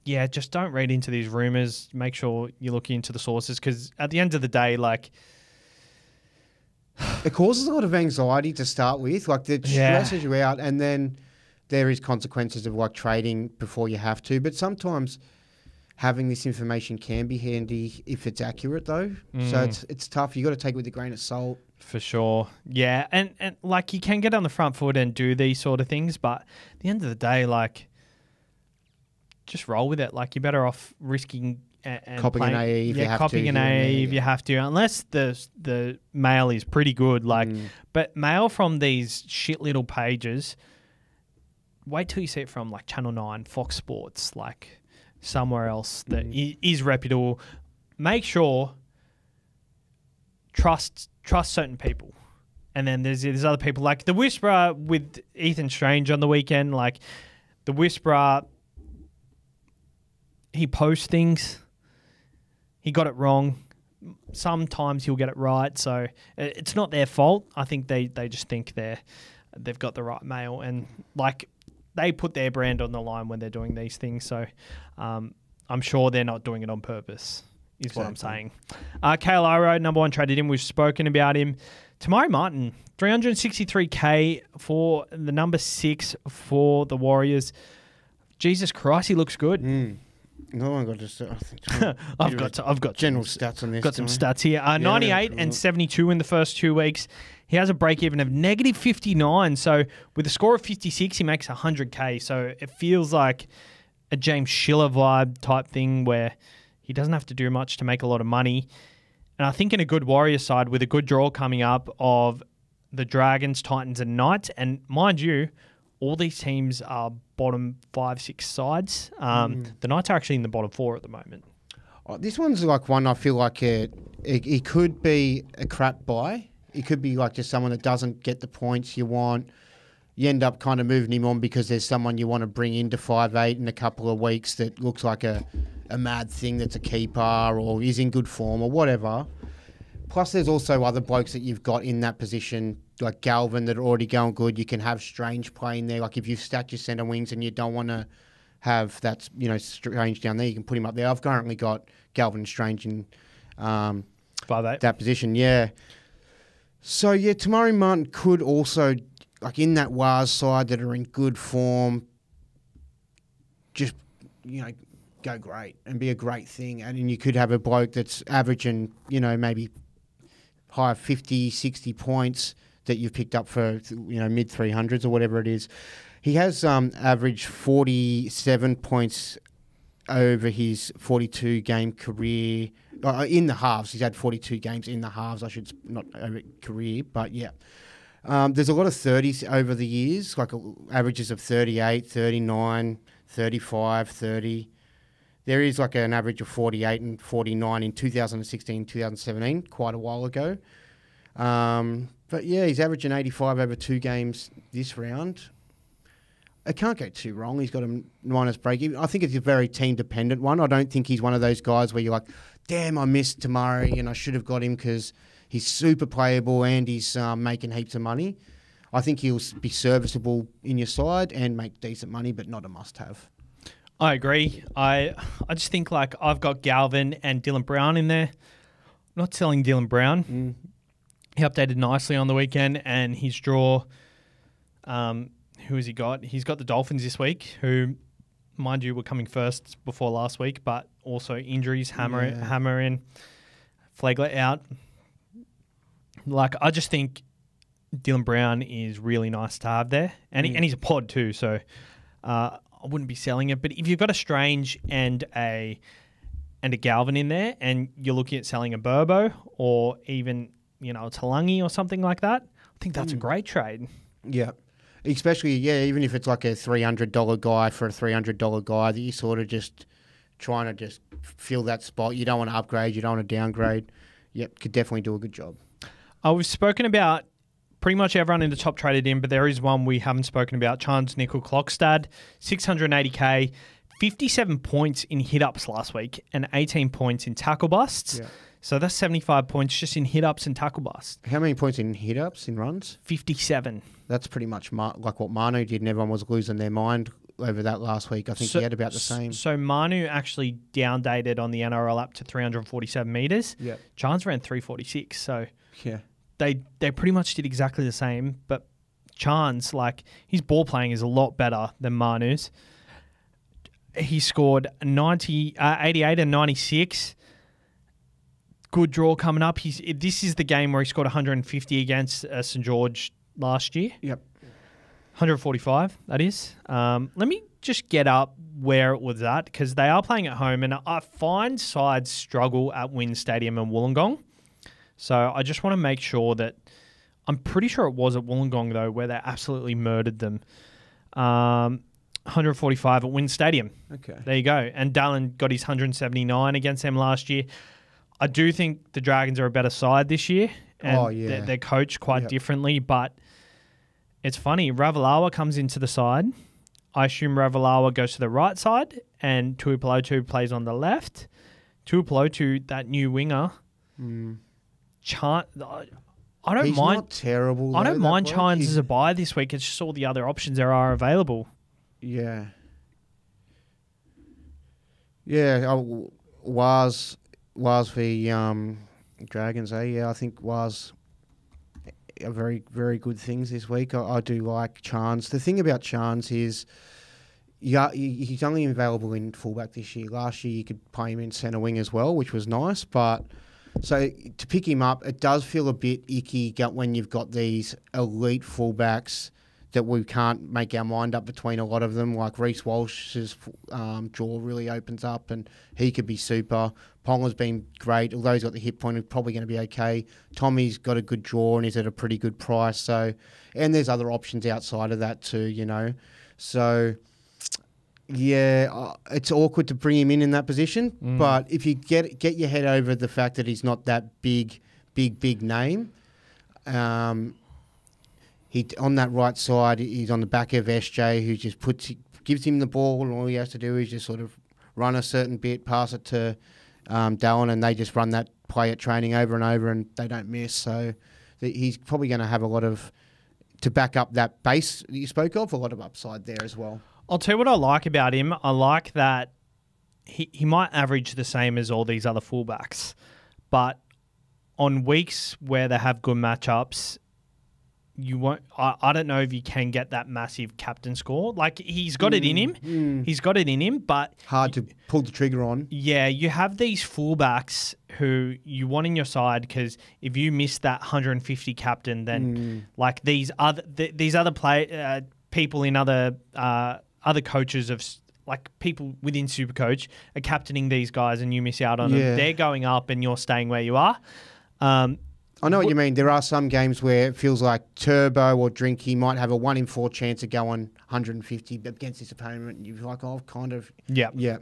just don't read into these rumours. Make sure you look into the sources because at the end of the day, like... It causes a lot of anxiety to start with. Like, it stresses you out, and then there is consequences of, like, trading before you have to. But sometimes having this information can be handy if it's accurate, though. So it's tough. You got to take it with a grain of salt. For sure. Yeah. And like you can get on the front foot and do these sort of things, but at the end of the day, like just roll with it. Like you're better off risking and Copying an AE if you have to. Copying an AE if you have to, unless the mail is pretty good. Like, but mail from these shit little pages, wait till you see it from like Channel 9, Fox Sports, like somewhere else that is reputable. Make sure trust certain people, and then there's other people like the Whisperer with Ethan Strange on the weekend. Like the Whisperer, he posts things. He got it wrong. Sometimes he'll get it right, so it's not their fault. I think they just think they've got the right mail, and like they put their brand on the line when they're doing these things. So I'm sure they're not doing it on purpose, is what I'm saying. Kale Iro, number one traded in. We've spoken about him. Tamari Martin, 363K for the number 6 for the Warriors. Jesus Christ, he looks good. No one got just. I think I've got general stats on this. Got some stats here. 98 and 72 in the first 2 weeks. He has a break even of negative 59. So with a score of 56, he makes 100K. So it feels like a James Schiller vibe type thing where he doesn't have to do much to make a lot of money. And I think in a good Warriors side with a good draw coming up of the Dragons, Titans and Knights. And mind you, all these teams are bottom 5, 6 sides. The Knights are actually in the bottom 4 at the moment. This one's like one I feel like it could be a crap buy. It could be like just someone that doesn't get the points you want. You end up kind of moving him on because there's someone you want to bring into 5'8" in a couple of weeks that looks like a mad thing that's a keeper or is in good form or whatever. Plus, there's also other blokes that you've got in that position, like Galvin, that are already going good. You can have Strange playing there. Like if you've stacked your centre wings and you don't want to have that, Strange down there, you can put him up there. I've currently got Galvin and Strange in 5'8". that position, yeah. So, yeah, Tamari Martin could also, like in that Wars side that are in good form, just, go great and be a great thing. And then you could have a bloke that's averaging, maybe high 50, 60 points that you've picked up for, mid 300s or whatever it is. He has averaged 47 points over his 42-game career. In the halves, he's had 42 games in the halves. I should not over career, but yeah. There's a lot of 30s over the years, like averages of 38, 39, 35, 30. There is like an average of 48 and 49 in 2016, 2017, quite a while ago. But yeah, he's averaging 85 over 2 games this round. it can't go too wrong. He's got a minus break even. I think it's a very team-dependent one. I don't think he's one of those guys where you're like, damn, I missed Tamari and I should have got him because he's super playable and he's making heaps of money. I think he'll be serviceable in your side and make decent money, but not a must-have. I agree. I just think like I've got Galvin and Dylan Brown in there. I'm not selling Dylan Brown. He updated nicely on the weekend, and his draw. Who has he got? He's got the Dolphins this week, who, mind you, were coming first before last week, but also injuries, Hammer in, Flagler out. Like, I just think Dylan Brown is really nice to have there, and he's a pod too, so I wouldn't be selling it. But if you've got a Strange and a Galvin in there, and you're looking at selling a Burbo or even a Talangi or something like that, I think that's a great trade. Yeah. Especially, even if it's like a $300 guy for a $300 guy that you sort of just trying to just fill that spot. You don't want to upgrade. You don't want to downgrade. Yep, could definitely do a good job. We've spoken about pretty much everyone in the top traded in, but there is one we haven't spoken about. Chance Nickel Clockstad, 680K, 57 points in hit-ups last week and 18 points in tackle busts. Yeah. So that's 75 points just in hit-ups and tackle busts. How many points in hit-ups, in runs? 57. That's pretty much like what Manu did, and everyone was losing their mind over that last week. I think he had about the same. So Manu actually down-dated on the NRL app to 347 metres. Yeah. Chance ran 346, so yeah, they pretty much did exactly the same, but Chance, like, his ball playing is a lot better than Manu's. He scored 88 and 96. Good draw coming up. This is the game where he scored 150 against St. George last year. Yep. 145, that is. Let me just get up where it was at, because they are playing at home, and I find sides struggle at WIN Stadium and Wollongong. So I just want to make sure that... I'm pretty sure it was at Wollongong, though, where they absolutely murdered them. 145 at WIN Stadium. Okay. There you go. And Dallin got his 179 against them last year. I do think the Dragons are a better side this year, and they're coached quite differently, but it's funny. Ravalawa comes into the side. I assume Ravalawa goes to the right side, and Tuipulotu plays on the left. Tuipulotu, that new winger, I don't He's mind. Not terrible. I don't mind Chines as a buy this week. It's just all the other options there are available. Yeah. Yeah, Was the Dragons, Yeah, I think was a very, very good things this week. I do like Chance. The thing about Chance is he's only available in fullback this year. Last year you could play him in centre wing as well, which was nice. But so to pick him up, it does feel a bit icky when you've got these elite fullbacks that we can't make our mind up between a lot of them. Like Reece Walsh's jaw really opens up and he could be super. Ponga's been great, although he's got the hit point, he's probably going to be okay. Tommy's got a good draw and he's at a pretty good price. So, and there's other options outside of that too, So, yeah, it's awkward to bring him in that position. But if you get your head over the fact that he's not that big name, he on that right side, he's on the back of SJ, who just gives him the ball, and all he has to do is just sort of run a certain bit, pass it to Dallin, and they just run that play at training over and over, and they don't miss. So he's probably going to have a lot of, to back up that base that you spoke of, a lot of upside there as well. I'll tell you what I like about him. I like that he might average the same as all these other fullbacks, but on weeks where they have good matchups, you won't. I don't know if you can get that massive captain score. Like, he's got it in him. He's got it in him, but hard to pull the trigger on. Yeah, you have these fullbacks who you want in your side, because if you miss that 150 captain, then like these other people in other coaches of, like, people within SuperCoach are captaining these guys, and you miss out on them. They're going up, and you're staying where you are. I know what you mean. There are some games where it feels like Turbo or Drinky might have a 1 in 4 chance of going 150 against this opponent, and you're like, oh, kind of. Yeah.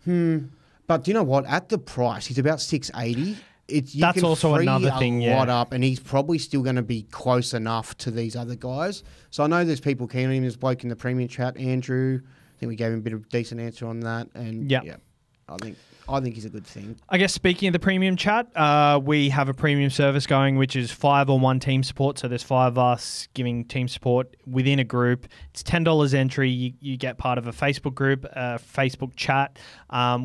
But do you know what? At the price, he's about 680. That's can also free another thing, a lot up, and he's probably still going to be close enough to these other guys. So I know there's people keen on him. There's a bloke in the premium chat, Andrew. I think we gave him a bit of a decent answer on that. And yeah, I think he's a good thing. I guess speaking of the premium chat, we have a premium service going, which is 5-on-1 team support. So there's 5 of us giving team support within a group. It's $10 entry. You get part of a Facebook group, a Facebook chat.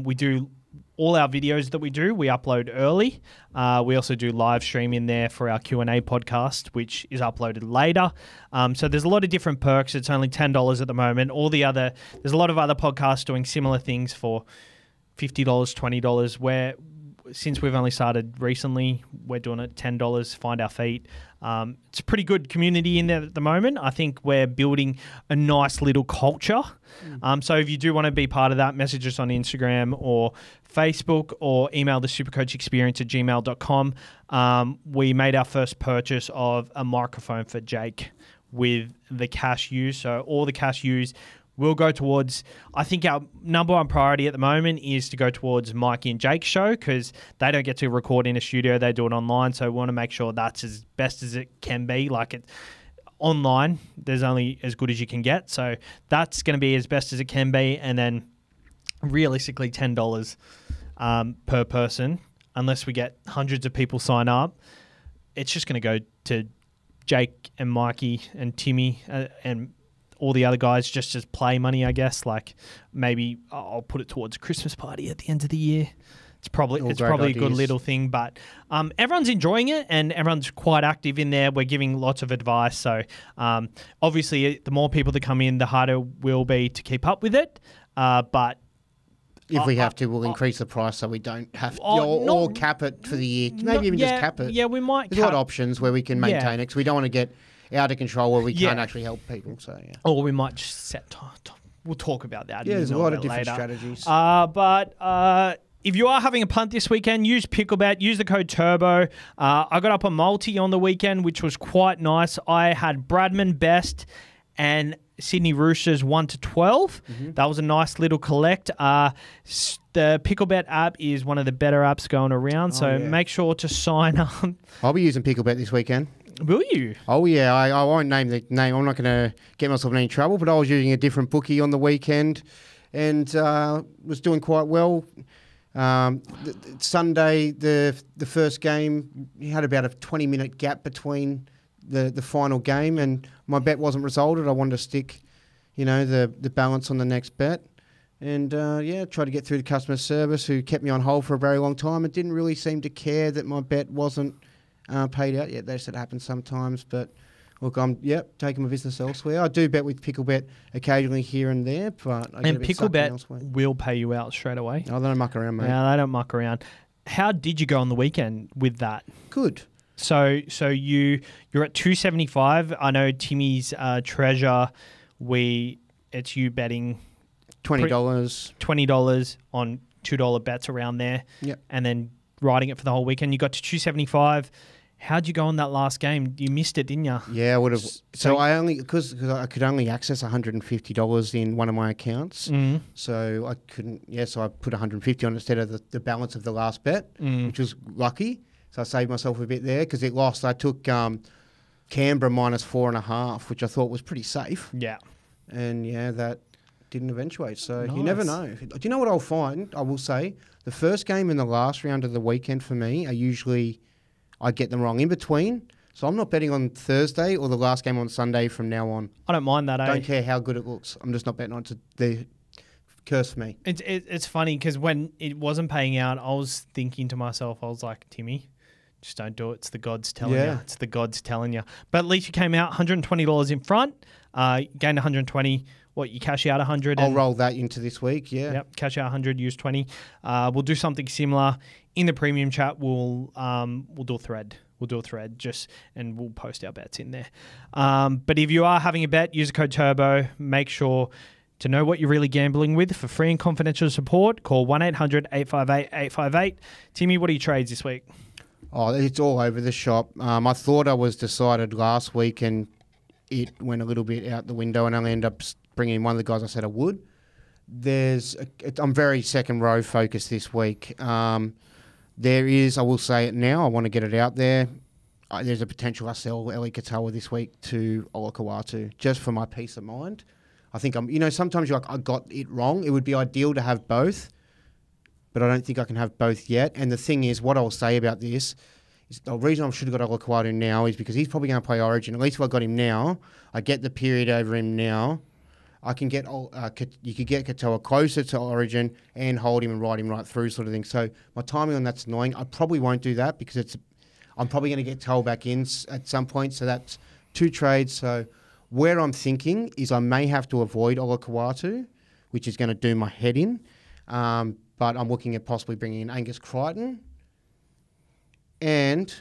We do all our videos that we upload early. We also do live stream in there for our Q&A podcast, which is uploaded later. So there's a lot of different perks. It's only $10 at the moment. There's a lot of other podcasts doing similar things for $50, $20, where since we've only started recently, we're doing it $10, find our feet. It's a pretty good community in there at the moment. I think we're building a nice little culture. So if you do want to be part of that, message us on Instagram or Facebook or email the supercoachexperience@gmail.com. We made our first purchase of a microphone for Jake with the cash used. So all the cash used will go towards, I think our number one priority at the moment is to go towards Mikey and Jake's show, because they don't get to record in a studio. They do it online. So we want to make sure that's as best as it can be. Like it online, there's only as good as you can get. So that's going to be as best as it can be. And then realistically $10 per person, unless we get hundreds of people sign up. It's just going to go to Jake and Mikey and Timmy and all the other guys just as play money, I guess. Like maybe I'll put it towards a Christmas party at the end of the year. It's probably a good little thing, but everyone's enjoying it and everyone's quite active in there. We're giving lots of advice. So obviously the more people that come in, the harder it will be to keep up with it. But if we have to, we'll increase the price so we don't have to, or cap it for the year. Maybe even just cap it. Yeah, we might. There's a lot of options where we can maintain it, because we don't want to get out of control where we can't actually help people. So yeah. Or we might just set time. We'll talk about that. Yeah, there's a lot of different later. strategies. But if you are having a punt this weekend, use Picklebet. Use the code TURBO. I got up a multi on the weekend, which was quite nice. I had Bradman best and Sydney Roosters 1-12. Mm-hmm. That was a nice little collect. The Picklebet app is one of the better apps going around, so make sure to sign up. I'll be using Picklebet this weekend. Will you? Oh, yeah. I won't name the name. I'm not going to get myself in any trouble, but I was using a different bookie on the weekend and was doing quite well. Sunday, the first game, you had about a 20-minute gap between the final game, and my bet wasn't resulted. I wanted to stick, the balance on the next bet. And, tried to get through the customer service, who kept me on hold for a very long time and didn't really seem to care that my bet wasn't paid out yet. They said it happens sometimes, but look, I'm taking my business elsewhere. I do bet with Picklebet occasionally here and there, but I get a bit Picklebet will pay you out straight away. Oh, they don't muck around, mate. Yeah, they don't muck around. How did you go on the weekend with that? Good. So you're at 275. I know Timmy's treasure. It's you betting $20 on $2 bets around there. Yep. And then riding it for the whole weekend. You got to 275. How'd you go on that last game? You missed it, didn't you? Yeah, I would have. So I only because I could only access $150 in one of my accounts. Mm-hmm. So I couldn't. Yeah, so I put $150 on instead of the balance of the last bet, which was lucky. So I saved myself a bit there because it lost. I took Canberra -4.5, which I thought was pretty safe. Yeah. And that didn't eventuate. So you never know. Do you know what I'll find? I will say the first game and the last round of the weekend for me are usually I get them wrong in between. So I'm not betting on Thursday or the last game on Sunday from now on. I don't mind that. Don't care how good it looks. I'm just not betting on it. The curse for me. It's funny because when it wasn't paying out, I was thinking to myself, I was like, Timmy, just don't do it. It's the gods telling you. It's the gods telling you. But at least you came out $120 in front, gained 120. What, you cash out 100? I'll roll that into this week, yeah. Yep, cash out 100, use 20. We'll do something similar. In the premium chat, we'll do a thread. And we'll post our bets in there. But if you are having a bet, use the code TURBO. Make sure to know what you're really gambling with. For free and confidential support, call 1-800-858-858. Timmy, what are your trades this week? Oh, it's all over the shop. I thought I was decided last week, and it went a little bit out the window, and I ended up bringing in one of the guys I said I would. I'm very second row focused this week. There is, I will say it now, I want to get it out there. There's a potential I sell Eli Katoa this week to Olakau'atu, just for my peace of mind. I think sometimes you're like, I got it wrong. It would be ideal to have both, but I don't think I can have both yet. And the thing is, what I'll say about this is the reason I should have got Olakau'atu now is because he's probably going to play Origin. At least if I got him now, I get the period over him now. I can get you could get Katoa closer to Origin and hold him and ride him right through, sort of thing. So my timing on that's annoying. I probably won't do that because I'm probably going to get Toll back in at some point. So that's 2 trades. So where I'm thinking is I may have to avoid Olakau'atu, which is going to do my head in. But I'm looking at possibly bringing in Angus Crichton and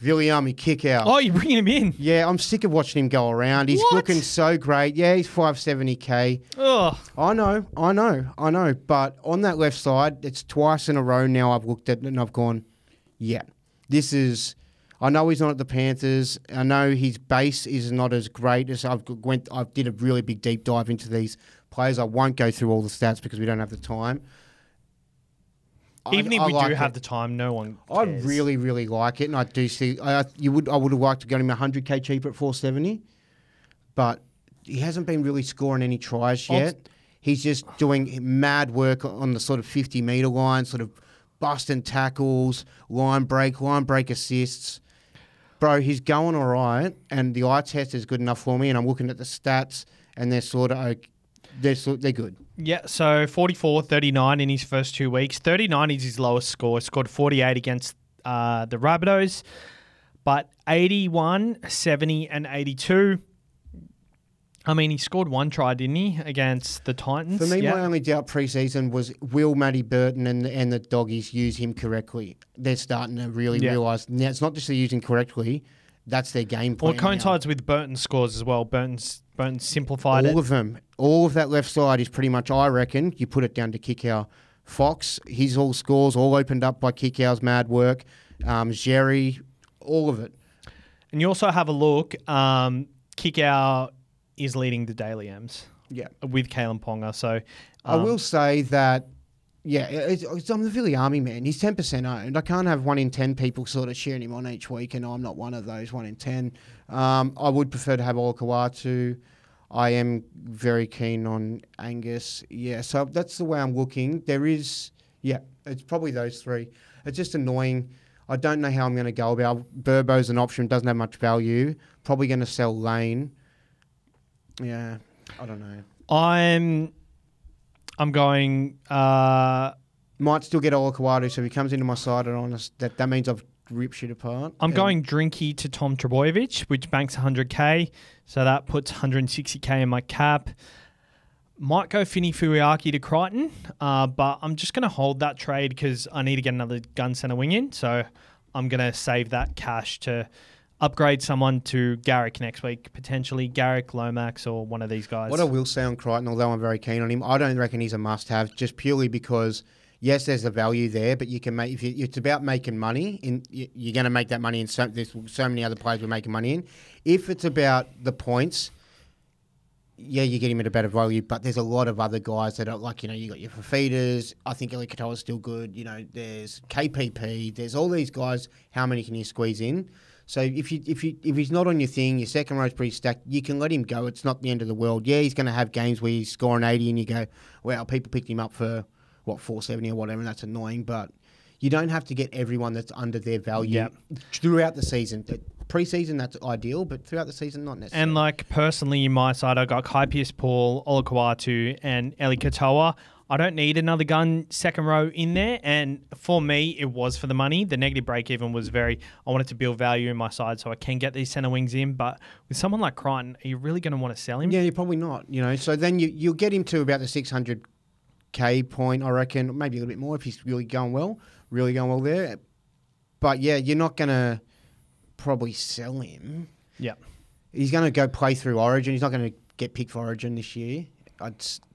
Viliami kick out. Oh, you're bringing him in? Yeah, I'm sick of watching him go around. He's looking so great. Yeah, he's 570k. Oh, I know. But on that left side, it's twice in a row now I've looked at it and I've gone, yeah, this is... I know he's not at the Panthers. I know his base is not as great as I did a really big deep dive into these players. I won't go through all the stats because we don't have the time. Even if we do have the time, no one cares. I really, really like it, and I do see. I would have liked to get him 100k cheaper at 470, but he hasn't been really scoring any tries yet. He's just doing mad work on the sort of 50-metre line, sort of busting tackles, line break assists. Bro, he's going all right, and the eye test is good enough for me, and I'm looking at the stats, and they're sort of they're good. Yeah, so 44, 39 in his first 2 weeks. 39 is his lowest score. He scored 48 against the Rabbitohs, but 81, 70, and 82. I mean, he scored 1 try, didn't he, against the Titans? For me, my only doubt pre-season was will Matty Burton and the Doggies use him correctly? They're starting to really realise now it's not just they're using correctly, that's their game plan. Well, it coincides with Burton's scores as well. Burton's simplified all of them. All of that left side is pretty much, I reckon, you put it down to Kikau. Fox, his all scores, all opened up by Kikau's mad work. Jerry, all of it. And you also have a look, Kikau is leading the Daily M's with Kalen Ponga. So I will say that, I'm the Viliami man. He's 10% owned. I can't have 1 in 10 people sort of cheering him on each week, and I'm not one of those 1 in 10. I would prefer to have Olakau'atu. I am very keen on Angus. Yeah, so that's the way I'm looking. There is, it's probably those 3. It's just annoying. I don't know how I'm going to go about. Burbo's an option, doesn't have much value. Probably going to sell Lane. Yeah, I don't know. I'm going... might still get Olakau'atu, so if he comes into my side and honest, that means I've ripped shit apart. I'm going Drinky to Tom Trebojevic, which banks 100k, so that puts 160k in my cap. Might go Fini Fuiaki to Crichton, but I'm just going to hold that trade because I need to get another gun centre wing in, so I'm going to save that cash to upgrade someone to Garrick next week, potentially Garrick, Lomax, or one of these guys. What I will say on Crichton, although I'm very keen on him, I don't reckon he's a must-have, just purely because, yes, there's a value there, but you can make it's about making money. You're going to make that money, and there's so many other players we're making money in. If it's about the points, yeah, you get him at a better value, but there's a lot of other guys that are like, you got your Fafiters. I think Eli Katoa is still good. There's KPP. There's all these guys. How many can you squeeze in? So if he's not on your thing, your second row's pretty stacked, you can let him go. It's not the end of the world. Yeah, he's going to have games where he's scoring 80 and you go, wow, people picked him up for, 470 or whatever, and that's annoying. But you don't have to get everyone that's under their value throughout the season. Pre-season, that's ideal, but throughout the season, not necessarily. And personally, in my side, I got Kai Pearce-Paul, Olakau'atu, and Eli Katoa. I don't need another gun second row in there, and for me, it was for the money. The negative break-even was I wanted to build value in my side so I can get these centre wings in, but with someone like Crichton, are you really going to want to sell him? Yeah, you're probably not, So then you'll get him to about the 600k point, I reckon, maybe a little bit more if he's really going well there. But yeah, you're not going to probably sell him. Yeah. He's going to go play through Origin. He's not going to get picked for Origin this year.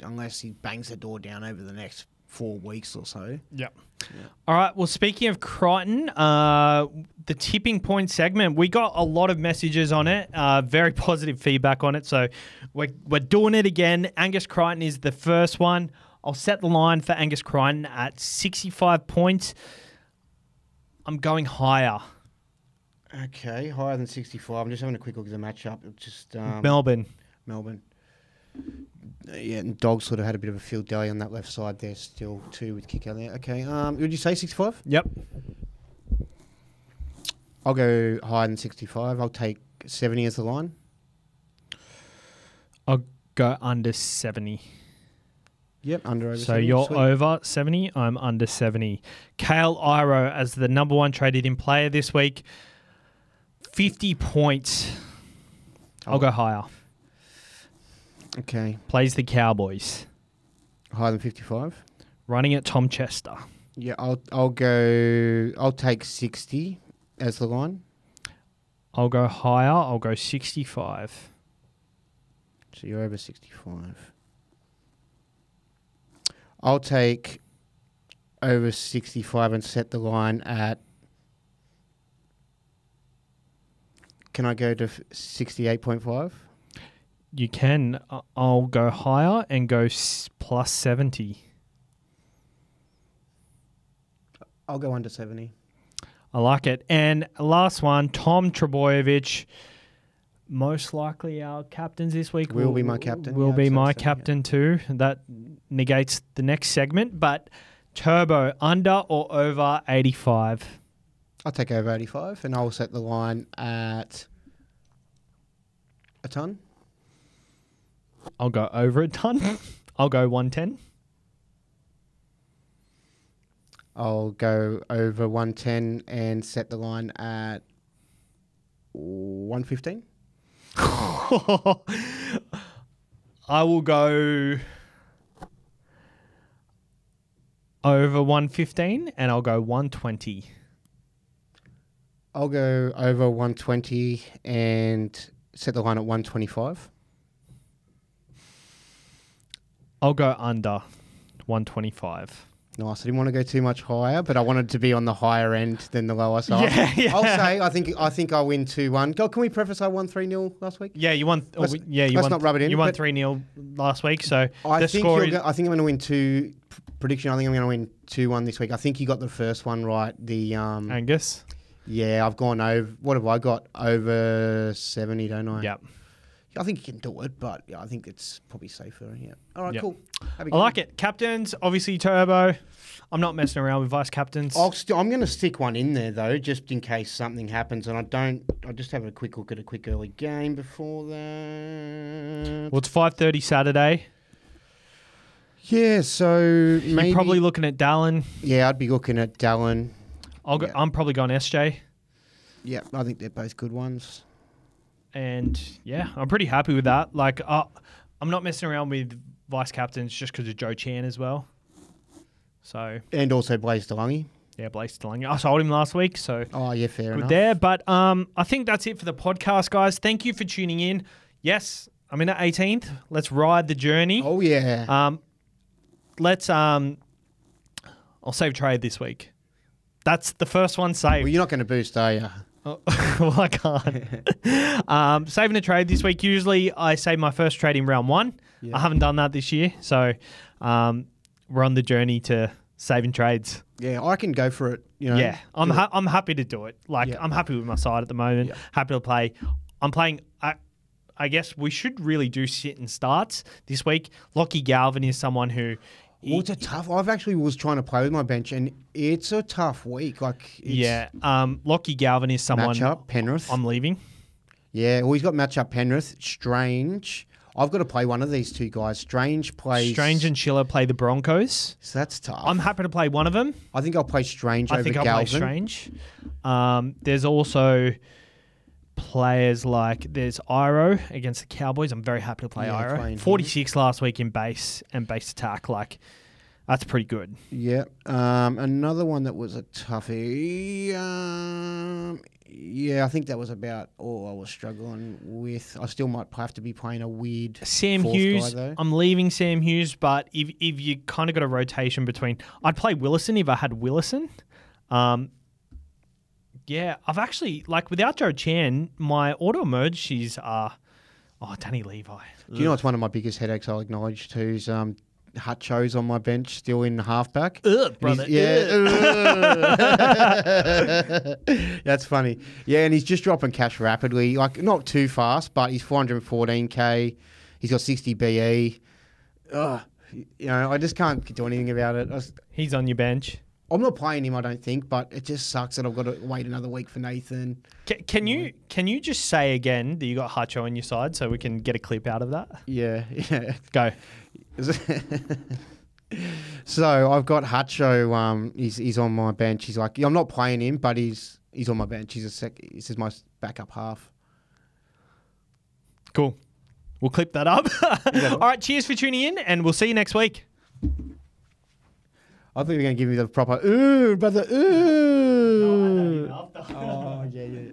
Unless he bangs the door down over the next 4 weeks or so. Yep. Yeah. All right. Well, speaking of Crichton, the tipping point segment, we got a lot of messages on it, very positive feedback on it. So we're doing it again. Angus Crichton is the first one. I'll set the line for Angus Crichton at 65 points. I'm going higher. Okay, higher than 65. I'm just having a quick look at the matchup. It's just Melbourne. Yeah, and Dogs sort of had a bit of a field day on that left side there still too with kick out there. Okay, would you say 65? Yep. I'll go higher than 65. I'll take 70 as the line. I'll go under 70. Yep, under over So 70. you're Sweet. over 70. I'm under 70. Kale Iro as the number one traded in player this week. 50 points. I'll go higher. Okay. Plays the Cowboys. Higher than 55. Running at Tom Chester. Yeah, I'll take 60 as the line. I'll go higher. I'll go 65. So you're over 65. I'll take over 65 and set the line at... Can I go to 68.5? You can. I'll go higher and go plus 70. I'll go under 70. I like it. And last one, Tom Trebojevic. Most likely our captains this week. Will be my captain. Will Yeah, be I'd say my so, captain too. That negates the next segment. But Turbo, under or over 85? I'll take over 85 and I'll set the line at a ton. I'll go over a ton. I'll go 110. I'll go over 110 and set the line at 115. I will go over 115 and I'll go 120. I'll go over 120 and set the line at 125. I'll go under 125. Nice. I didn't want to go too much higher, but I wanted to be on the higher end than the lower side. Yeah. I'll say I think I'll win 2-1. God, can we preface I won 3-0 last week? Yeah, you won. Let's won. not rub it in, You won but 3-0 last week, so I the think score is I think I'm going to win two. Prediction. I think I'm going to win 2-1 this week. I think you got the first one right. The Angus. Yeah, I've gone over. What have I got? Over 70, don't I? Yep. I think you can do it, but yeah, I think it's probably safer. Yeah. All right, Yep. cool. I like it. Captains, obviously Turbo. I'm not messing around with vice captains. I'm going to stick one in there though, just in case something happens. And I just have a quick look at a quick early game before that. Well, it's 5:30 Saturday. Yeah, so maybe You're probably looking at Dallin. Yeah, I'd be looking at Dallin. Yeah. I'm probably going SJ. Yeah, I think they're both good ones. And yeah, I'm pretty happy with that. Like, I'm not messing around with vice captains just because of Joe Chan as well. So And also Blaze DeLungy. yeah, Blake Stelling. I sold him last week, so Oh, yeah, fair good enough. there. But I think that's it for the podcast, guys. Thank you for tuning in. Yes, I'm in at 18th. Let's ride the journey. Oh, yeah. I'll save trade this week. That's the first one saved. Well, you're not going to boost, are you? Oh, well, I can't. Saving a trade this week. Usually I save my first trade in round one. Yeah. I haven't done that this year. So we're on the journey to saving trades. Yeah, I can go for it. You know. Yeah, I'm happy to do it. Like, Yeah. I'm happy with my side at the moment. Yeah. Happy to play. I'm playing... I guess we should really do sit and starts this week. Lockie Galvin is someone who... Well, it's a tough... I've actually was trying to play with my bench, and it's a tough week. Like, it's Lockie Galvin is someone... matchup, Penrith. I'm leaving. Yeah, well, he's got matchup Penrith, Strange. I've got to play one of these two guys. Strange plays... Strange and Schiller play the Broncos. So that's tough. I'm happy to play one of them. I think I'll play Strange I over think Galvin. I'll play Strange. There's also players like there's Iro against the Cowboys. I'm very happy to play Yeah, Iro. playing him. 46 last week in base and base attack. Like, that's pretty good. Yeah. Another one that was a toughie. Yeah, I think that was about all I was struggling with. I still might have to be playing a weird Sam fourth Hughes. guy, though. I'm leaving Sam Hughes, but if you kind of got a rotation between... I'd play Willison if I had Willison. Yeah, I've actually... Like, without Joe Chan, my auto-emerges are... Oh, Danny Levi. Do you know what's one of my biggest headaches I'll acknowledge too is Hutcho's on my bench still in halfback. Ugh, brother. That's funny. Yeah, and he's just dropping cash rapidly. Like, not too fast, but he's 414k. He's got 60 BE. Ugh, you know, I just can't do anything about it. He's on your bench. I'm not playing him, I don't think, but it just sucks that I've got to wait another week for Nathan. Can you just say again that you got Hutcho on your side so we can get a clip out of that? Yeah. Go. So I've got Hutcho. He's on my bench. He's like, I'm not playing him, but he's on my bench. This is my backup half. Cool. We'll clip that up. All right. Cheers for tuning in, and we'll see you next week. I thought you were going to give me the proper, ooh, brother, ooh. No, I don't even after. Oh, yeah.